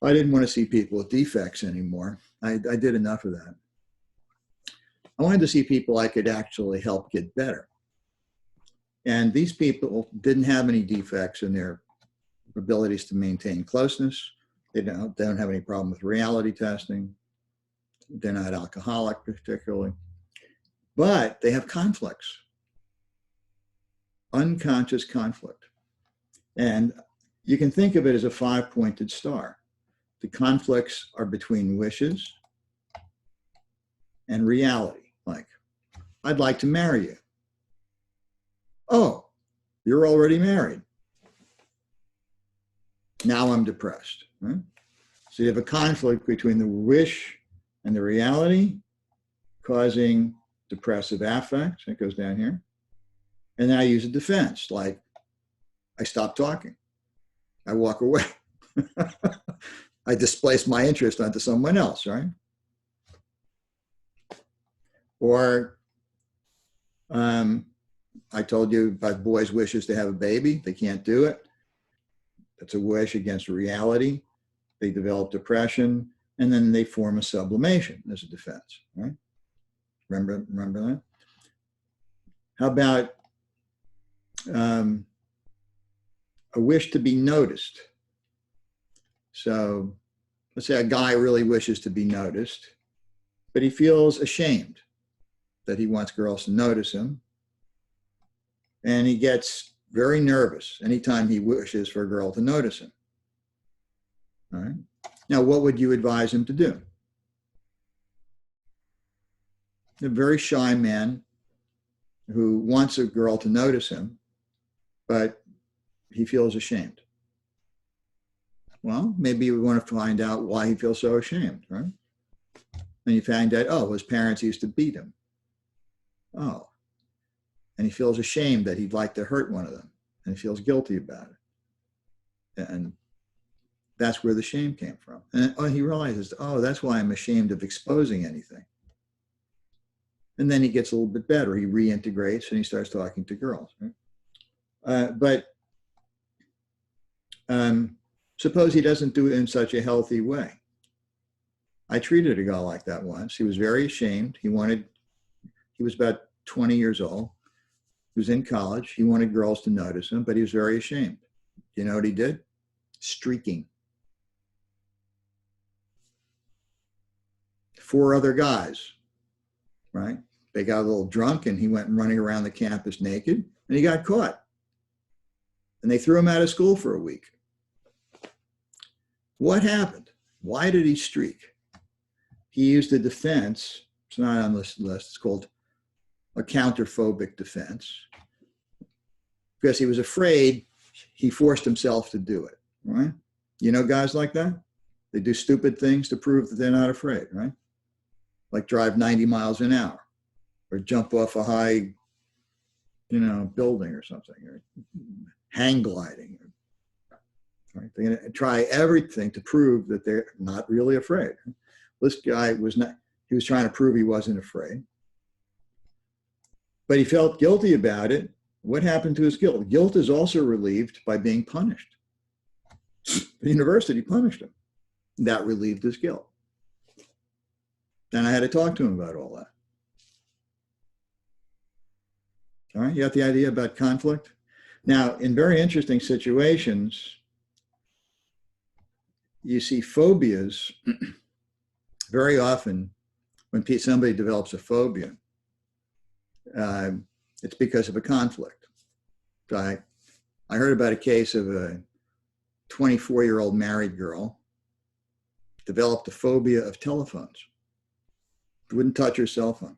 [SPEAKER 2] I didn't want to see people with defects anymore. I did enough of that. I wanted to see people I could actually help get better. And these people didn't have any defects in their abilities to maintain closeness. They don't have any problem with reality testing. They're not alcoholic particularly, but they have conflicts, unconscious conflict. And you can think of it as a 5-pointed star. The conflicts are between wishes and reality. Like, I'd like to marry you. Oh, you're already married. Now I'm depressed. Right? So you have a conflict between the wish and the reality, causing depressive affect. It goes down here. And then I use a defense, like I stop talking. I walk away. I displace my interest onto someone else, right? Or I told you about boys' wishes to have a baby. They can't do it. That's a wish against reality. They develop depression, and then they form a sublimation as a defense, right? Remember that? How about a wish to be noticed? So let's say a guy really wishes to be noticed, but he feels ashamed that he wants girls to notice him. And he gets very nervous anytime he wishes for a girl to notice him. All right. Now, what would you advise him to do? A very shy man who wants a girl to notice him, but he feels ashamed. Well, maybe we want to find out why he feels so ashamed, right? And you find out, oh, his parents used to beat him. Oh. And he feels ashamed that he'd like to hurt one of them, and he feels guilty about it. And that's where the shame came from. And he realizes, oh, that's why I'm ashamed of exposing anything. And then he gets a little bit better. He reintegrates and he starts talking to girls. Right? But suppose he doesn't do it in such a healthy way. I treated a guy like that once. He was very ashamed. He was about 20 years old. He was in college. He wanted girls to notice him, but he was very ashamed. You know what he did? Streaking. 4 other guys, right? They got a little drunk and he went running around the campus naked and he got caught. And they threw him out of school for a week. What happened? Why did he streak? He used a defense. It's not on this list. It's called a counterphobic defense. Because he was afraid, he forced himself to do it, right? You know guys like that? They do stupid things to prove that they're not afraid, right? Like drive 90 miles an hour or jump off a high, building or something, or hang gliding. Right? They're going to try everything to prove that they're not really afraid. This guy was not, he was trying to prove he wasn't afraid. But he felt guilty about it. What happened to his guilt? Guilt is also relieved by being punished. The university punished him. That relieved his guilt. Then I had to talk to him about all that. All right, you got the idea about conflict? Now, in very interesting situations, you see phobias very often when somebody develops a phobia. It's because of a conflict. So I heard about a case of a 24-year-old married girl developed a phobia of telephones. She wouldn't touch her cell phone.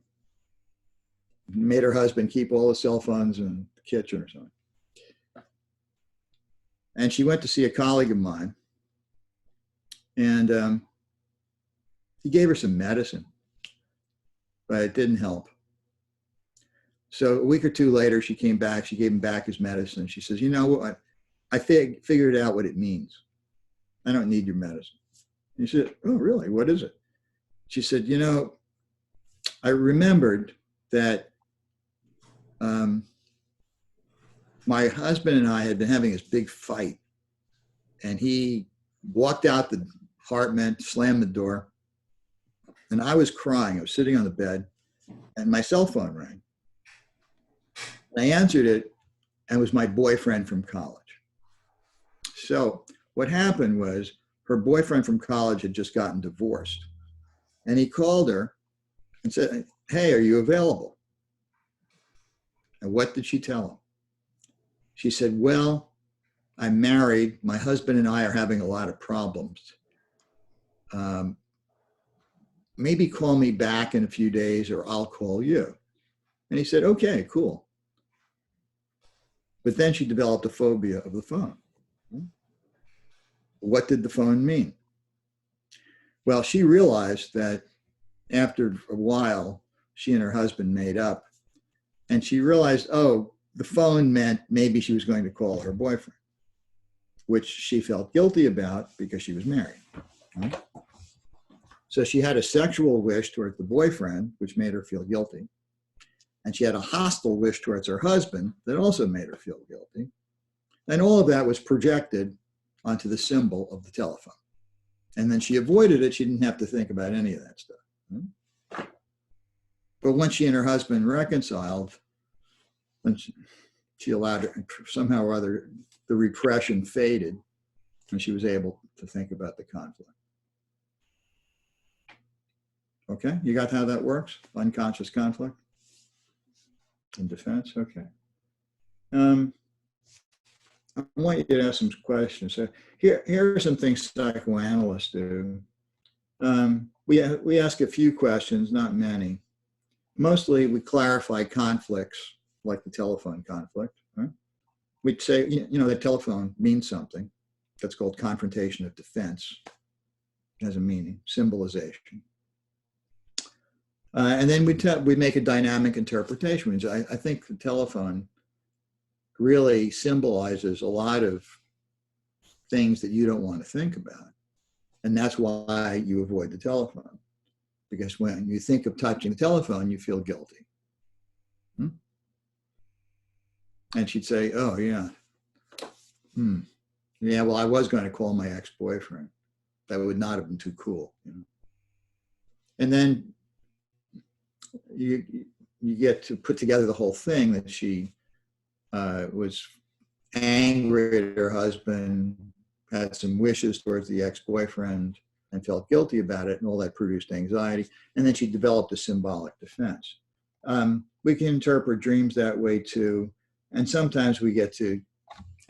[SPEAKER 2] Made her husband keep all the cell phones in the kitchen or something. And she went to see a colleague of mine, and he gave her some medicine, but it didn't help. So a week or two later, she came back. She gave him back his medicine. She says, you know what? I figured out what it means. I don't need your medicine. He said, oh, really? What is it? She said, I remembered that my husband and I had been having this big fight, and he walked out the apartment, slammed the door, and I was crying. I was sitting on the bed, and my cell phone rang. I answered it, and it was my boyfriend from college. So what happened was her boyfriend from college had just gotten divorced, and he called her and said, hey, are you available? And what did she tell him? She said, well, I'm married. My husband and I are having a lot of problems. Maybe call me back in a few days or I'll call you. And he said, okay, cool. But then she developed a phobia of the phone. What did the phone mean? Well, she realized that after a while, she and her husband made up, and she realized, oh, the phone meant maybe she was going to call her boyfriend, which she felt guilty about because she was married. Right? So she had a sexual wish towards the boyfriend, which made her feel guilty. And she had a hostile wish towards her husband that also made her feel guilty. And all of that was projected onto the symbol of the telephone. And then she avoided it. She didn't have to think about any of that stuff. But once she and her husband reconciled, when she allowed her, somehow or other, the repression faded, and she was able to think about the conflict. Okay, you got how that works? Unconscious conflict in defense? Okay. I want you to ask some questions. So here are some things psychoanalysts do. We ask a few questions, not many. Mostly we clarify conflicts, like the telephone conflict. Right? We'd say, the telephone means something. That's called confrontation of defense. It has a meaning, symbolization. And then we make a dynamic interpretation, which I think the telephone really symbolizes a lot of things that you don't want to think about. And that's why you avoid the telephone. Because when you think of touching the telephone, you feel guilty. And she'd say, oh, yeah. Yeah, well, I was going to call my ex-boyfriend. That would not have been too cool. And then you get to put together the whole thing that she was angry at her husband, had some wishes towards the ex-boyfriend, and felt guilty about it, and all that produced anxiety. And then she developed a symbolic defense. We can interpret dreams that way too, and sometimes we get to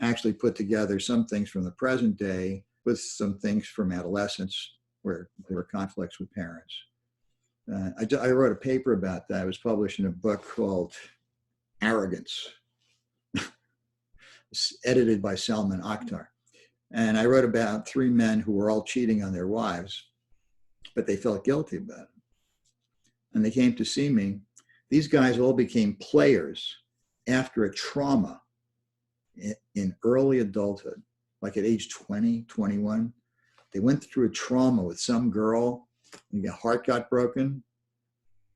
[SPEAKER 2] actually put together some things from the present day with some things from adolescence where there were conflicts with parents. I wrote a paper about that. It was published in a book called Arrogance, edited by Salman Akhtar. And I wrote about 3 men who were all cheating on their wives, but they felt guilty about it. And they came to see me. These guys all became players after a trauma in early adulthood, like at age 20, 21. They went through a trauma with some girl, and their heart got broken.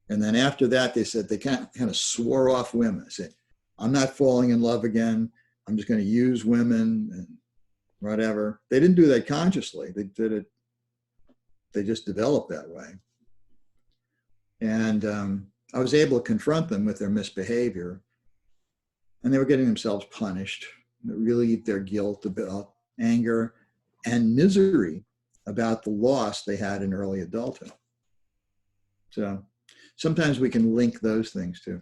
[SPEAKER 2] And then after that, they said they kind of swore off women. They said, I'm not falling in love again. I'm just going to use women and whatever. They didn't do that consciously. They did it. They just developed that way. And I was able to confront them with their misbehavior, and they were getting themselves punished, relieve their guilt about anger and misery about the loss they had in early adulthood. So sometimes we can link those things too.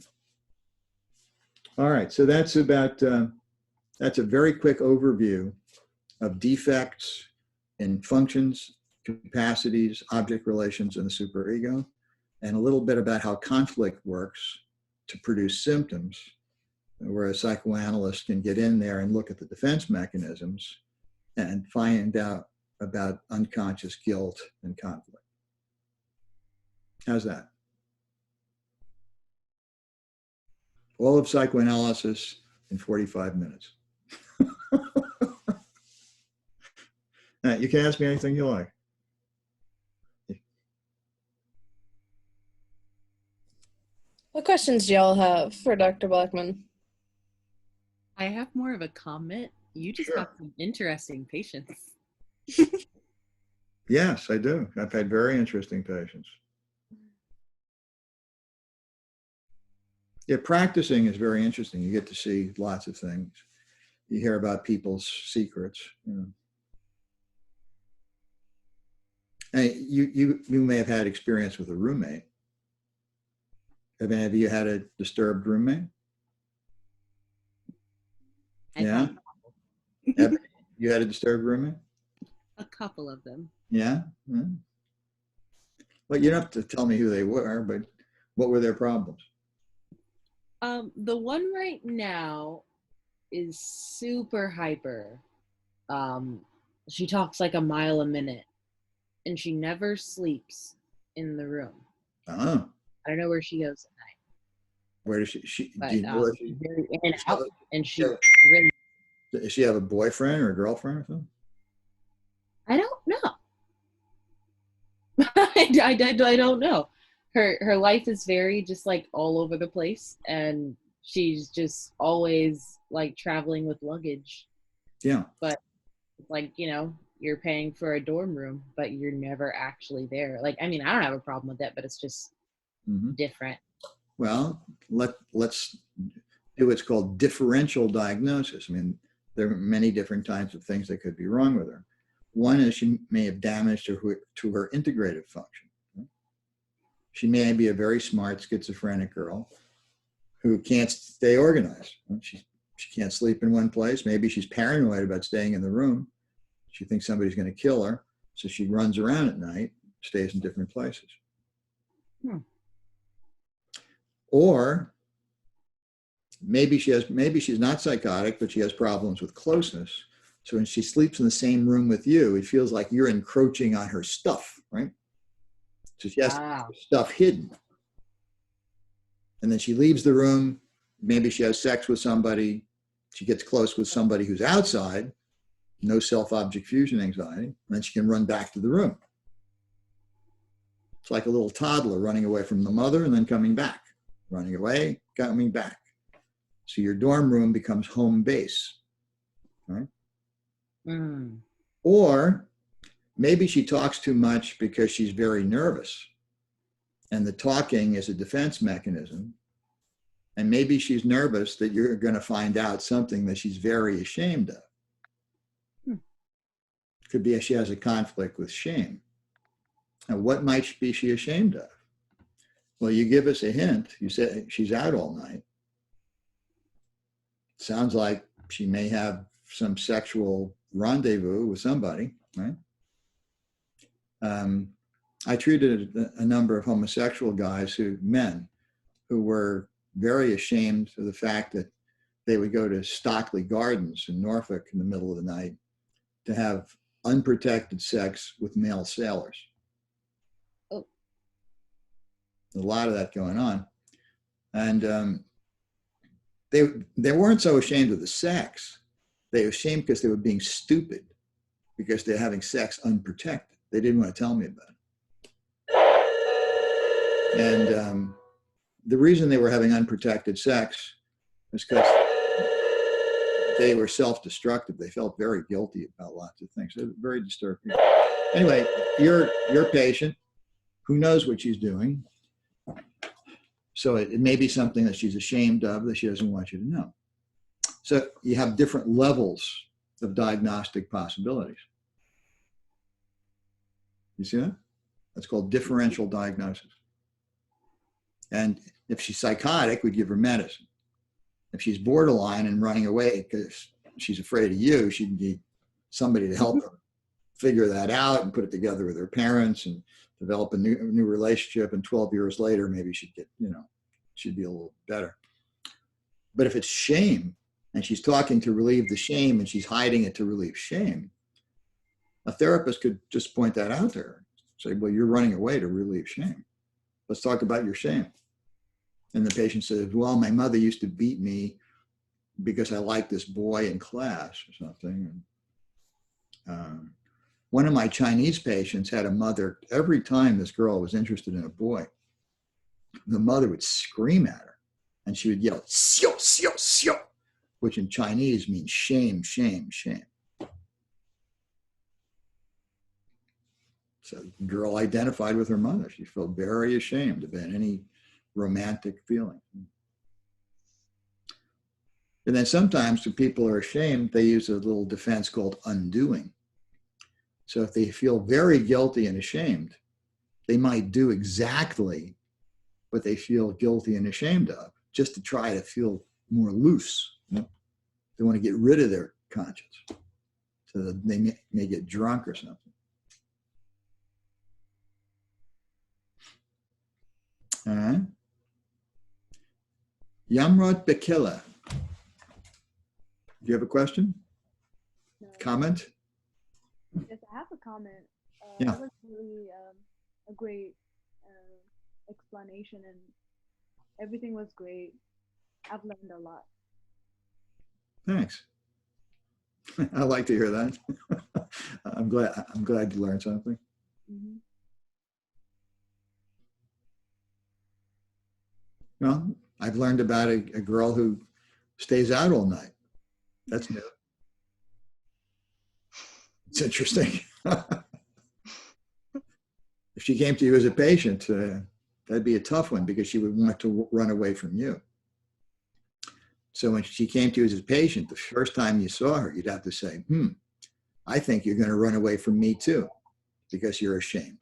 [SPEAKER 2] All right, so that's about, that's a very quick overview of defects in functions, capacities, object relations, and the superego, and a little bit about how conflict works to produce symptoms, where a psychoanalyst can get in there and look at the defense mechanisms and find out about unconscious guilt and conflict. How's that? All of psychoanalysis in 45 minutes. Now, you can ask me anything you like.
[SPEAKER 1] What questions do y'all have for Dr. Blackman?
[SPEAKER 7] I have more of a comment. You just
[SPEAKER 2] Sure.
[SPEAKER 7] have some interesting patients.
[SPEAKER 2] Yes, I do. I've had very interesting patients. Yeah, practicing is very interesting. You get to see lots of things. You hear about people's secrets. You know. And you may have had experience with a roommate. Have any of you had a disturbed roommate?
[SPEAKER 7] I've
[SPEAKER 2] Yeah.
[SPEAKER 7] had
[SPEAKER 2] You had a disturbed roommate?
[SPEAKER 7] a couple of them.
[SPEAKER 2] Yeah. Yeah. Well, you don't have to tell me who they were, but what were their problems?
[SPEAKER 7] The one right now is super hyper. She talks like a mile a minute, and she never sleeps in the room.
[SPEAKER 2] Oh,
[SPEAKER 7] I don't know where she goes at night,
[SPEAKER 2] where does she
[SPEAKER 7] but
[SPEAKER 2] do you know where
[SPEAKER 7] she's very in and out, and she
[SPEAKER 2] yeah.
[SPEAKER 7] really.
[SPEAKER 2] Does she have a boyfriend or a girlfriend or something?
[SPEAKER 7] I don't know. I don't know. Her life is very just like all over the place, and she's just always like traveling with luggage.
[SPEAKER 2] Yeah.
[SPEAKER 7] But like, you know, you're paying for a dorm room, but you're never actually there. Like, I mean, I don't have a problem with that, but it's just different.
[SPEAKER 2] Well, let's do what's called differential diagnosis. I mean, there are many different types of things that could be wrong with her. One is she may have damaged to her integrative function. She may be a very smart schizophrenic girl who can't stay organized. She can't sleep in one place. Maybe she's paranoid about staying in the room. She thinks somebody's going to kill her, so she runs around at night, stays in different places. Or maybe she's not psychotic, but she has problems with closeness. So when she sleeps in the same room with you, it feels like you're encroaching on her stuff, right? So she has stuff hidden. And then she leaves the room. Maybe she has sex with somebody. She gets close with somebody who's outside, no self-object fusion anxiety. And then she can run back to the room. It's like a little toddler running away from the mother and then coming back, running away, coming back. So your dorm room becomes home base, right? Or maybe she talks too much because she's very nervous, and the talking is a defense mechanism, And maybe she's nervous that you're going to find out something that she's very ashamed of. Could be she has a conflict with shame. Now, what might be she ashamed of? Well, you give us a hint. You say she's out all night. Sounds like she may have some sexual rendezvous with somebody, right? I treated a number of homosexual men who were very ashamed of the fact that they would go to Stockley Gardens in Norfolk in the middle of the night to have unprotected sex with male sailors.
[SPEAKER 7] Oh.
[SPEAKER 2] A lot of that going on. And they weren't so ashamed of the sex. They were ashamed because they were being stupid, because they're having sex unprotected. They didn't want to tell me about it. And the reason they were having unprotected sex is because they were self-destructive. They felt very guilty about lots of things. They're very disturbed people. Anyway, your patient, who knows what she's doing, so it may be something that she's ashamed of that she doesn't want you to know. So you have different levels of diagnostic possibilities. You see that? That's called differential diagnosis. And if she's psychotic, we give her medicine. If she's borderline and running away because she's afraid of you, she'd need somebody to help her figure that out and put it together with her parents and develop a new relationship. And 12 years later, maybe she'd get, she'd be a little better. But if it's shame and she's talking to relieve the shame and she's hiding it to relieve shame, a therapist could just point that out to her. Say, well, you're running away to relieve shame. Let's talk about your shame. And the patient says, well, my mother used to beat me because I liked this boy in class or something. And, one of my Chinese patients had a mother, every time this girl was interested in a boy, the mother would scream at her and she would yell, "Xiao, xiao, xiao," which in Chinese means shame, shame, shame. So the girl identified with her mother. She felt very ashamed of any romantic feeling. And then sometimes when people are ashamed, they use a little defense called undoing. So if they feel very guilty and ashamed, they might do exactly what they feel guilty and ashamed of, just to try to feel more loose. They want to get rid of their conscience so that they may get drunk or something. All right. Yamrod Bekila. Do you have a question?
[SPEAKER 4] No.
[SPEAKER 2] Comment?
[SPEAKER 4] Yes, I have a comment.
[SPEAKER 2] Yeah.
[SPEAKER 4] That was really a great explanation, and everything was great. I've learned a lot.
[SPEAKER 2] Thanks. I like to hear that. I'm glad you learned something.
[SPEAKER 4] Mm-hmm.
[SPEAKER 2] Well, I've learned about a girl who stays out all night. That's new. It's interesting. If she came to you as a patient, that'd be a tough one because she would want to run away from you. So when she came to you as a patient, the first time you saw her, you'd have to say, I think you're going to run away from me too, because you're ashamed.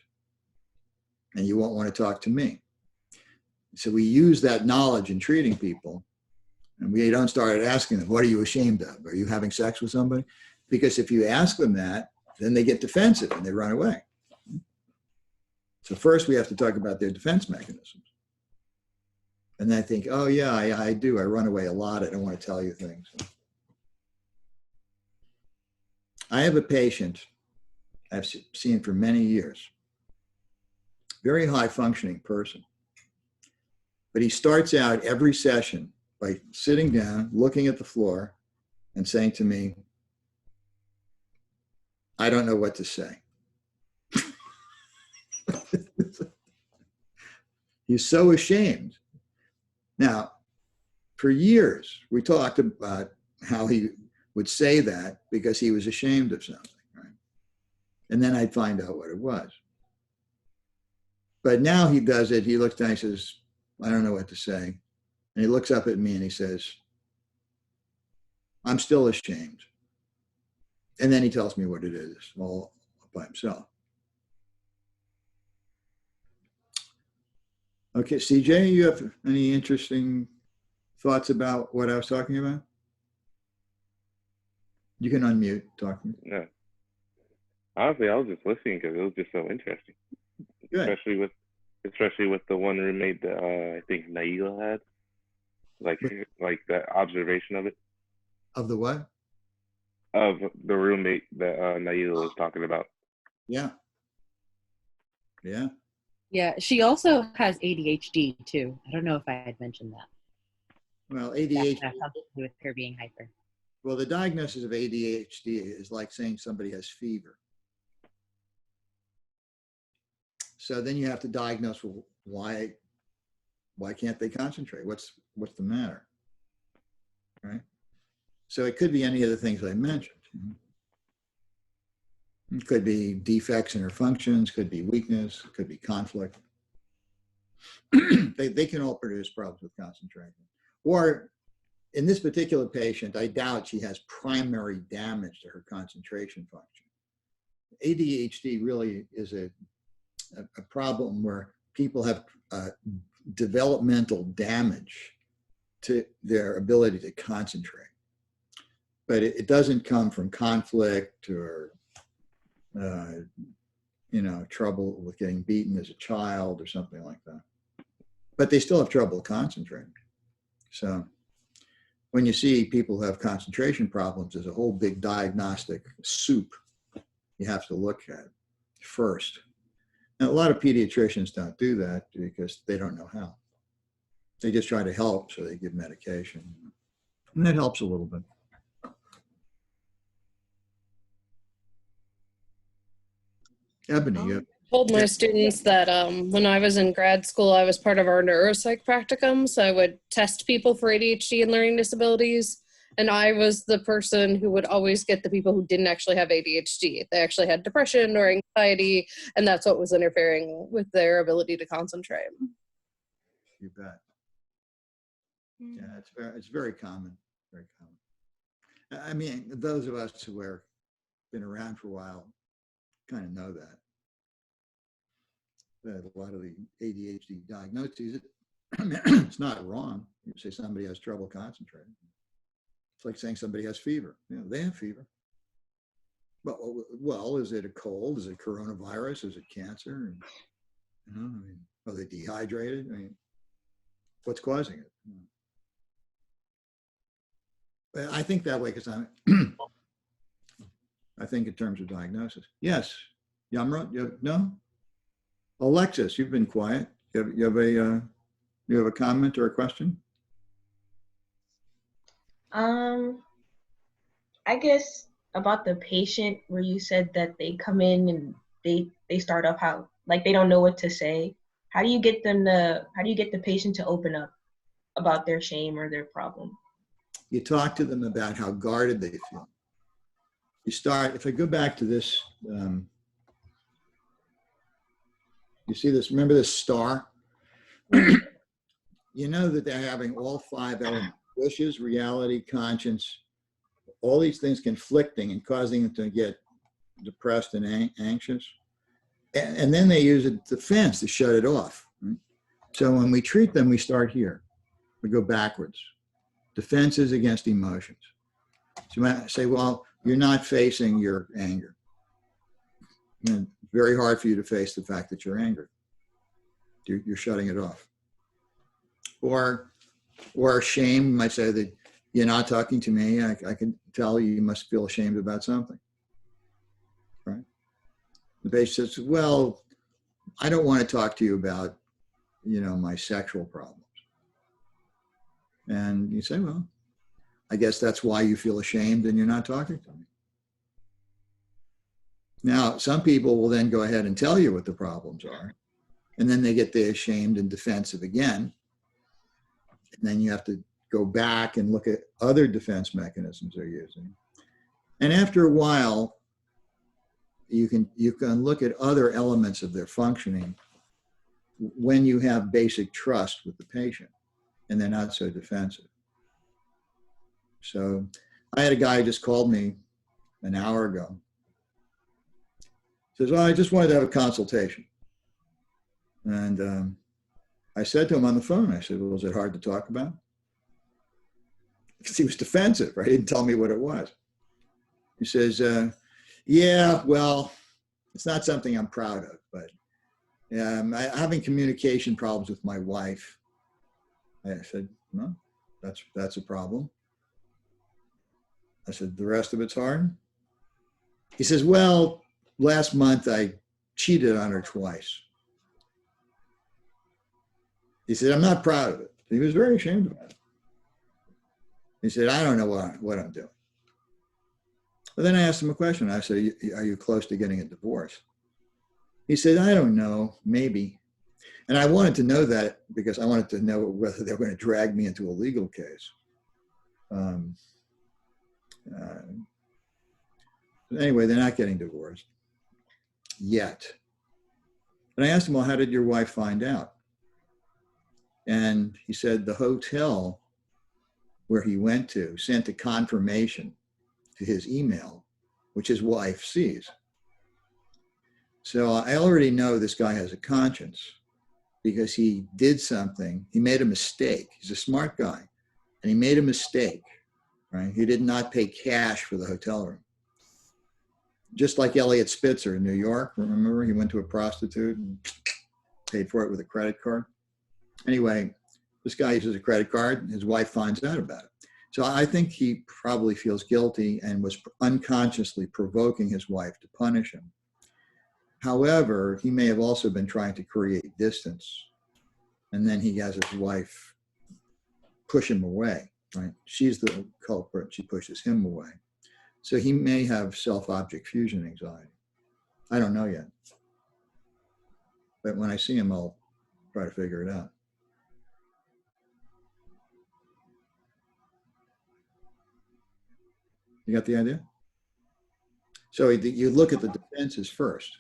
[SPEAKER 2] And you won't want to talk to me. So we use that knowledge in treating people. And we don't start asking them, what are you ashamed of? Are you having sex with somebody? Because if you ask them that, then they get defensive and they run away. So first we have to talk about their defense mechanisms. And then I think, oh yeah, I do. I run away a lot. I don't want to tell you things. I have a patient I've seen for many years. Very high functioning person. But he starts out every session by sitting down, looking at the floor and saying to me, I don't know what to say. He's so ashamed. Now, for years, we talked about how he would say that because he was ashamed of something, right? And then I'd find out what it was. But now he does it. He looks down and says, I don't know what to say. And he looks up at me and he says, I'm still ashamed. And then he tells me what it is all by himself. Okay, CJ, you have any interesting thoughts about what I was talking about? You can unmute talking.
[SPEAKER 8] No. Honestly, I was just listening because it was just so interesting.
[SPEAKER 2] Good.
[SPEAKER 8] Especially with the one roommate that I think Naila had. Like that observation of it.
[SPEAKER 2] Of the what?
[SPEAKER 8] Of the roommate that Naila was talking about.
[SPEAKER 2] Yeah. Yeah.
[SPEAKER 7] Yeah, she also has ADHD too. I don't know if I had mentioned that.
[SPEAKER 2] Well,
[SPEAKER 7] That
[SPEAKER 2] ADHD.
[SPEAKER 7] has something to do with her being hyper.
[SPEAKER 2] Well, the diagnosis of ADHD is like saying somebody has fever. So then you have to diagnose, well, why can't they concentrate? What's the matter? Right? So it could be any of the things I mentioned. It could be defects in her functions, could be weakness, could be conflict. They can all produce problems with concentration. Or in this particular patient, I doubt she has primary damage to her concentration function. ADHD really is a problem where people have developmental damage to their ability to concentrate. But it doesn't come from conflict or trouble with getting beaten as a child or something like that. But they still have trouble concentrating. So when you see people who have concentration problems, there's a whole big diagnostic soup you have to look at first. Now, a lot of pediatricians don't do that because they don't know how. They just try to help, so they give medication. And that helps a little bit. Ebony, you
[SPEAKER 1] Told my students that when I was in grad school, I was part of our neuropsych practicum. So I would test people for ADHD and learning disabilities. And I was the person who would always get the people who didn't actually have ADHD. They actually had depression or anxiety, and that's what was interfering with their ability to concentrate.
[SPEAKER 2] You bet. Yeah, it's very common, very common. I mean, those of us who have been around for a while kind of know that a lot of the ADHD diagnoses, it's not wrong. You say somebody has trouble concentrating. It's like saying somebody has fever. They have fever. Well, is it a cold? Is it coronavirus? Is it cancer? Are they dehydrated? What's causing it? But I think that way because I think in terms of diagnosis. Yes, Yamra, no? Alexis, you've been quiet. You have a comment or a question?
[SPEAKER 9] I guess about the patient where you said that they come in and they start off how like they don't know what to say. How do you get the patient to open up about their shame or their problem?
[SPEAKER 2] You talk to them about how guarded they feel. You start, if I go back to this, you see this, remember this star? You know that they're having all 5 elements: wishes, reality, conscience, all these things conflicting and causing them to get depressed and anxious. And then they use a defense to shut it off. Right? So when we treat them, we start here. We go backwards. Defenses against emotions. So you might say, well, you're not facing your anger. It's very hard for you to face the fact that you're angry. You're shutting it off. Or shame, you might say that you're not talking to me. I can tell you must feel ashamed about something. Right? The patient says, well, I don't want to talk to you about, my sexual problems. And you say, well, I guess that's why you feel ashamed and you're not talking to me. Now, some people will then go ahead and tell you what the problems are. And then they get the ashamed and defensive again. And then you have to go back and look at other defense mechanisms they're using. And after a while, you can look at other elements of their functioning when you have basic trust with the patient. and they're not so defensive. So I had a guy who just called me an hour ago. Says, well, I just wanted to have a consultation. And I said to him on the phone, I said, well, was it hard to talk about? Because he was defensive, right? He didn't tell me what it was. He says, yeah, well, it's not something I'm proud of, but I'm having communication problems with my wife. I said, no, that's a problem. I said, the rest of it's hard? He says, well, last month I cheated on her twice. He said, I'm not proud of it. He was very ashamed about it. He said, I don't know what I'm doing. But then I asked him a question. I said, are you close to getting a divorce? He said, I don't know, maybe. And I wanted to know that because I wanted to know whether they were going to drag me into a legal case. Anyway, they're not getting divorced yet. And I asked him, well, how did your wife find out? And he said the hotel where he went to sent a confirmation to his email, which his wife sees. So I already know this guy has a conscience because he did something. He made a mistake. He's a smart guy, and he made a mistake, right? He did not pay cash for the hotel room. Just like Elliot Spitzer in New York. Remember, he went to a prostitute and paid for it with a credit card. Anyway, this guy uses a credit card, and his wife finds out about it. So I think he probably feels guilty and was unconsciously provoking his wife to punish him. However, he may have also been trying to create distance, and then he has his wife push him away, right? She's the culprit. She pushes him away. So he may have self-object fusion anxiety. I don't know yet. But when I see him, I'll try to figure it out. You got the idea? So you look at the defenses first.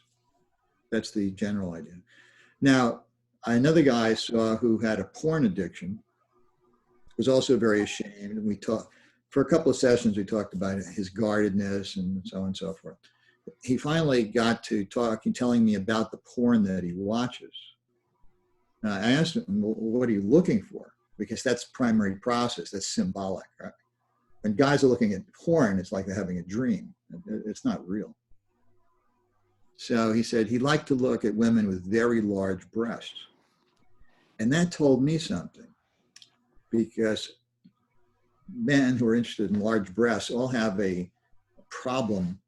[SPEAKER 2] That's the general idea. Now, another guy I saw who had a porn addiction was also very ashamed. And we talked, for a couple of sessions, we talked about his guardedness and so on and so forth. He finally got to talking, telling me about the porn that he watches. I asked him, well, what are you looking for? Because that's primary process, that's symbolic, right? When guys are looking at porn, it's like they're having a dream. It's not real. So he said he liked to look at women with very large breasts. And that told me something, because men who are interested in large breasts all have a problem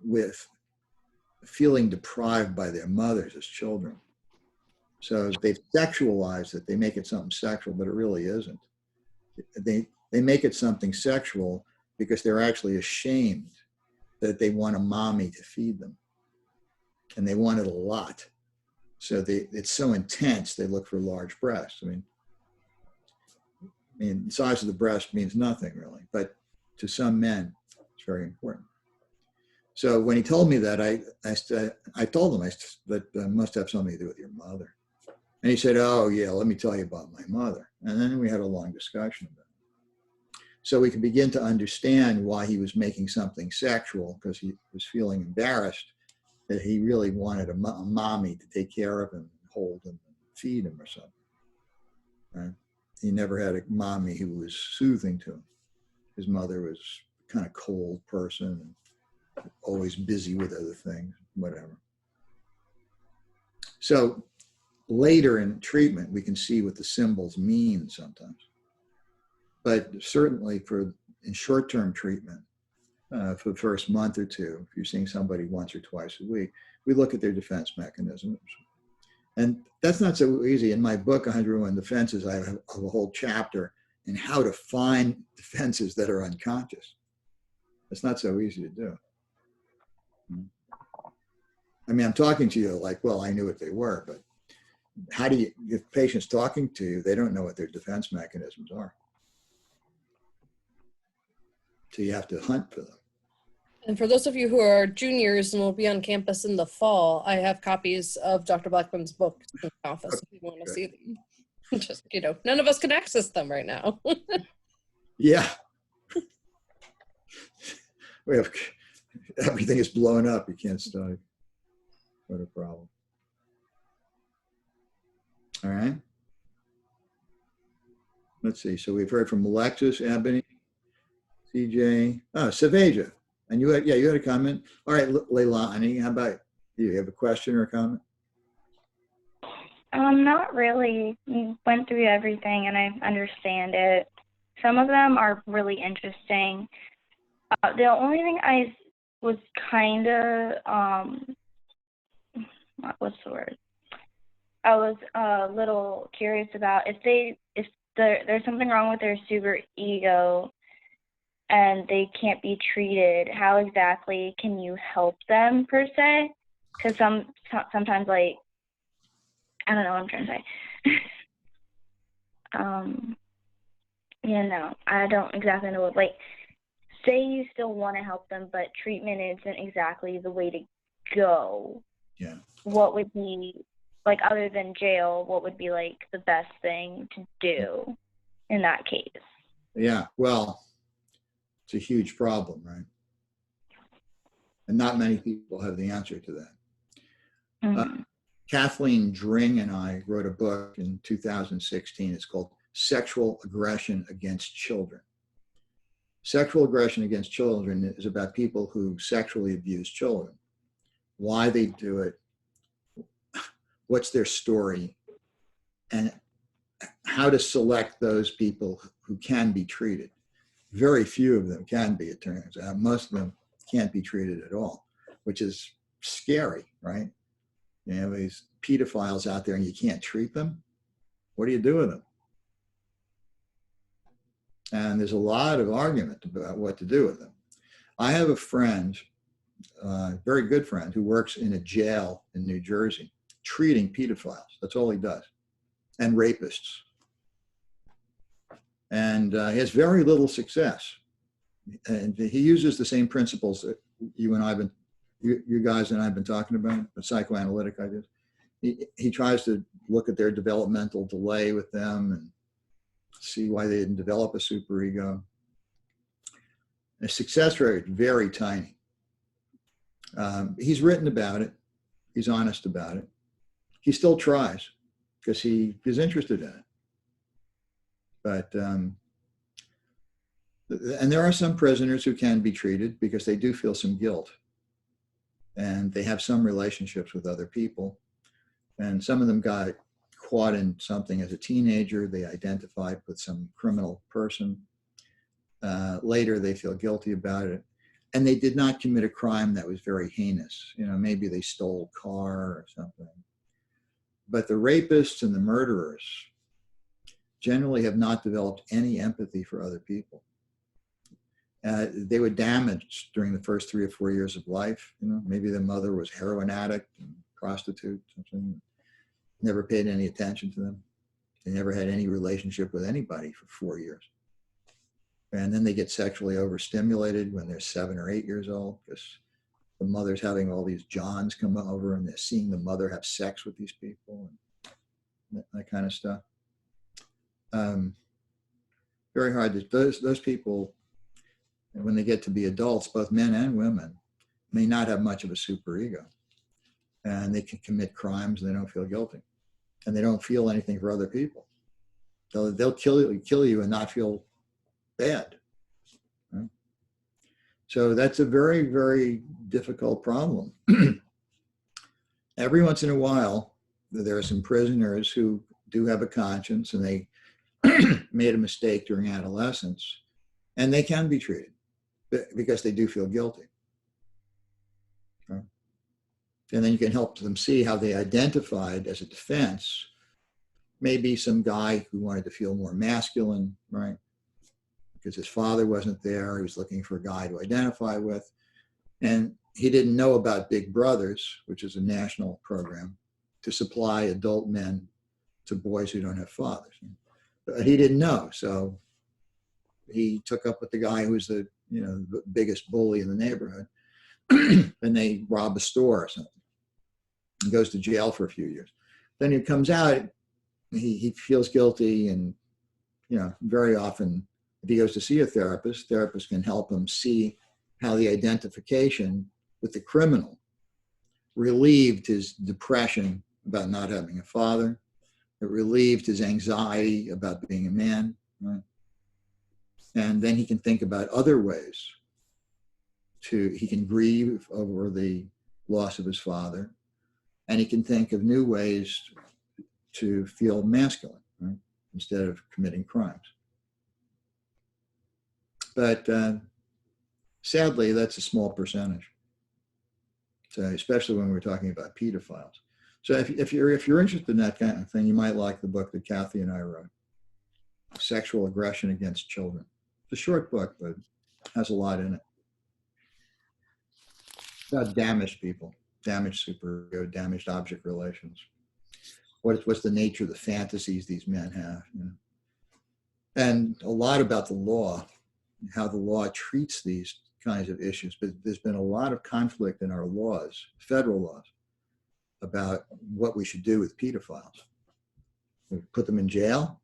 [SPEAKER 2] with feeling deprived by their mothers as children. So they've sexualized it. They make it something sexual, but it really isn't. They make it something sexual because they're actually ashamed that they want a mommy to feed them. And they want it a lot. So it's so intense, they look for large breasts. I mean, the size of the breast means nothing really, but to some men, it's very important. So when he told me that, I told him that must have something to do with your mother. And he said, oh yeah, let me tell you about my mother. And then we had a long discussion about it. So we could begin to understand why he was making something sexual, because he was feeling embarrassed that he really wanted a mommy to take care of him, hold him, and feed him or something. Right? He never had a mommy who was soothing to him. His mother was kind of cold person and always busy with other things, whatever. So later in treatment, we can see what the symbols mean sometimes. But certainly in short-term treatment, for the first month or two, if you're seeing somebody once or twice a week, we look at their defense mechanisms. And that's not so easy. In my book, 101 Defenses, I have a whole chapter in how to find defenses that are unconscious. It's not so easy to do. I mean, I'm talking to you like, well, I knew what they were, but how do you, if patients talking to you, they don't know what their defense mechanisms are. So you have to hunt for them.
[SPEAKER 1] And for those of you who are juniors and will be on campus in the fall, I have copies of Dr. Blackman's book in the office if you want to see them. Just, none of us can access them right now.
[SPEAKER 2] Yeah. We have, everything is blown up. You can't study. What a problem. All right. Let's see. So we've heard from Alexis, Ebony, CJ, Savasia. And you had a comment. All right, Leilani, how about you? You have a question or a comment?
[SPEAKER 3] Not really. You went through everything and I understand it. Some of them are really interesting. The only thing I was kind of, what's the word? I was a little curious about if there's something wrong with their super ego and they can't be treated, how exactly can you help them per se? Because sometimes, like, I don't know what I'm trying to say. I don't exactly know what, like, say you still want to help them, but treatment isn't exactly the way to go.
[SPEAKER 2] Yeah.
[SPEAKER 3] What would be, like, other than jail, what would be, like, the best thing to do in that case?
[SPEAKER 2] Yeah, well, it's a huge problem, right? And not many people have the answer to that.
[SPEAKER 3] Mm-hmm.
[SPEAKER 2] Kathleen Dring and I wrote a book in 2016. It's called Sexual Aggression Against Children. Sexual aggression against children is about people who sexually abuse children, why they do it, what's their story, and how to select those people who can be treated. Very few of them can be, it turns out. Most of them can't be treated at all, which is scary, right? You have these pedophiles out there and you can't treat them. What do you do with them? And there's a lot of argument about what to do with them. I have a friend, very good friend, who works in a jail in New Jersey, treating pedophiles. That's all he does. And rapists. And he has very little success. And he uses the same principles that you guys and I have been talking about, the psychoanalytic ideas. He tries to look at their developmental delay with them and see why they didn't develop a superego. The success rate is very tiny. He's written about it. He's honest about it. He still tries because he is interested in it. But, and there are some prisoners who can be treated because they do feel some guilt. And they have some relationships with other people. And some of them got caught in something as a teenager. They identified with some criminal person. Later, they feel guilty about it. And they did not commit a crime that was very heinous. Maybe they stole a car or something. But the rapists and the murderers generally have not developed any empathy for other people. They were damaged during the first 3 or 4 years of life. Maybe their mother was a heroin addict and prostitute, something. Never paid any attention to them. They never had any relationship with anybody for 4 years. And then they get sexually overstimulated when they're 7 or 8 years old because the mother's having all these Johns come over and they're seeing the mother have sex with these people and that kind of stuff. Very hard to, those people, when they get to be adults, both men and women, may not have much of a superego. And they can commit crimes and they don't feel guilty. And they don't feel anything for other people. They'll kill you and not feel bad. Right? So that's a very, very difficult problem. Every once in a while, there are some prisoners who do have a conscience and they made a mistake during adolescence, and they can be treated because they do feel guilty. Right? And then you can help them see how they identified as a defense, maybe some guy who wanted to feel more masculine, right? Because his father wasn't there. He was looking for a guy to identify with. And he didn't know about Big Brothers, which is a national program to supply adult men to boys who don't have fathers. But he didn't know. So he took up with the guy who was the biggest bully in the neighborhood. And they rob a store or something. He goes to jail for a few years. Then he comes out he feels guilty, and very often if he goes to see a therapist can help him see how the identification with the criminal relieved his depression about not having a father. It relieved his anxiety about being a man, right? And then he can think about other ways he can grieve over the loss of his father, and he can think of new ways to feel masculine, right? Instead of committing crimes. But sadly, that's a small percentage. So especially when we're talking about pedophiles. So if you're interested in that kind of thing, you might like the book that Kathy and I wrote, Sexual Aggression Against Children. It's a short book, but it has a lot in it. It's about damaged people, damaged superego, damaged object relations. What's the nature of the fantasies these men have? And a lot about the law, how the law treats these kinds of issues. But there's been a lot of conflict in our laws, federal laws, about what we should do with pedophiles. Put them in jail,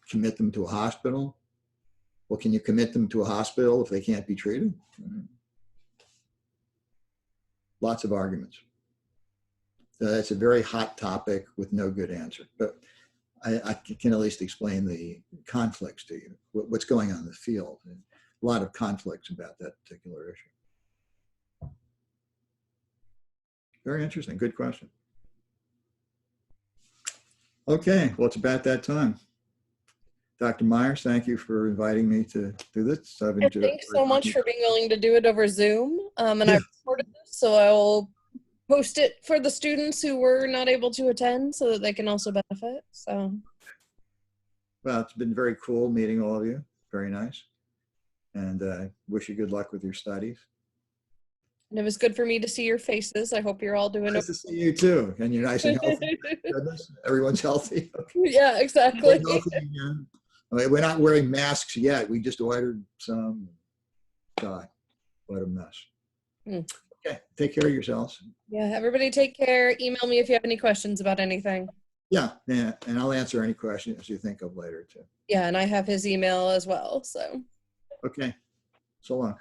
[SPEAKER 2] commit them to a hospital. Well, can you commit them to a hospital if they can't be treated? Lots of arguments. So that's a very hot topic with no good answer. But I can at least explain the conflicts to you, what's going on in the field. And a lot of conflicts about that particular issue. Very interesting. Good question. Okay, well, it's about that time. Dr. Myers, thank you for inviting me to do this.
[SPEAKER 1] Thanks so much for being willing to do it over Zoom. And I recorded this, so I will post it for the students who were not able to attend so that they can also benefit. So,
[SPEAKER 2] well, it's been very cool meeting all of you. Very nice. And I wish you good luck with your studies.
[SPEAKER 1] And it was good for me to see your faces. I hope you're all doing
[SPEAKER 2] Nice to see you too. And you're nice and healthy. Goodness, everyone's healthy. Okay.
[SPEAKER 1] Yeah, exactly.
[SPEAKER 2] I mean, we're not wearing masks yet. We just ordered some. God, what a mess. Okay, take care of yourselves.
[SPEAKER 1] Yeah, everybody take care. Email me if you have any questions about anything.
[SPEAKER 2] Yeah, and I'll answer any questions you think of later too.
[SPEAKER 1] Yeah, and I have his email as well. So.
[SPEAKER 2] Okay, so long.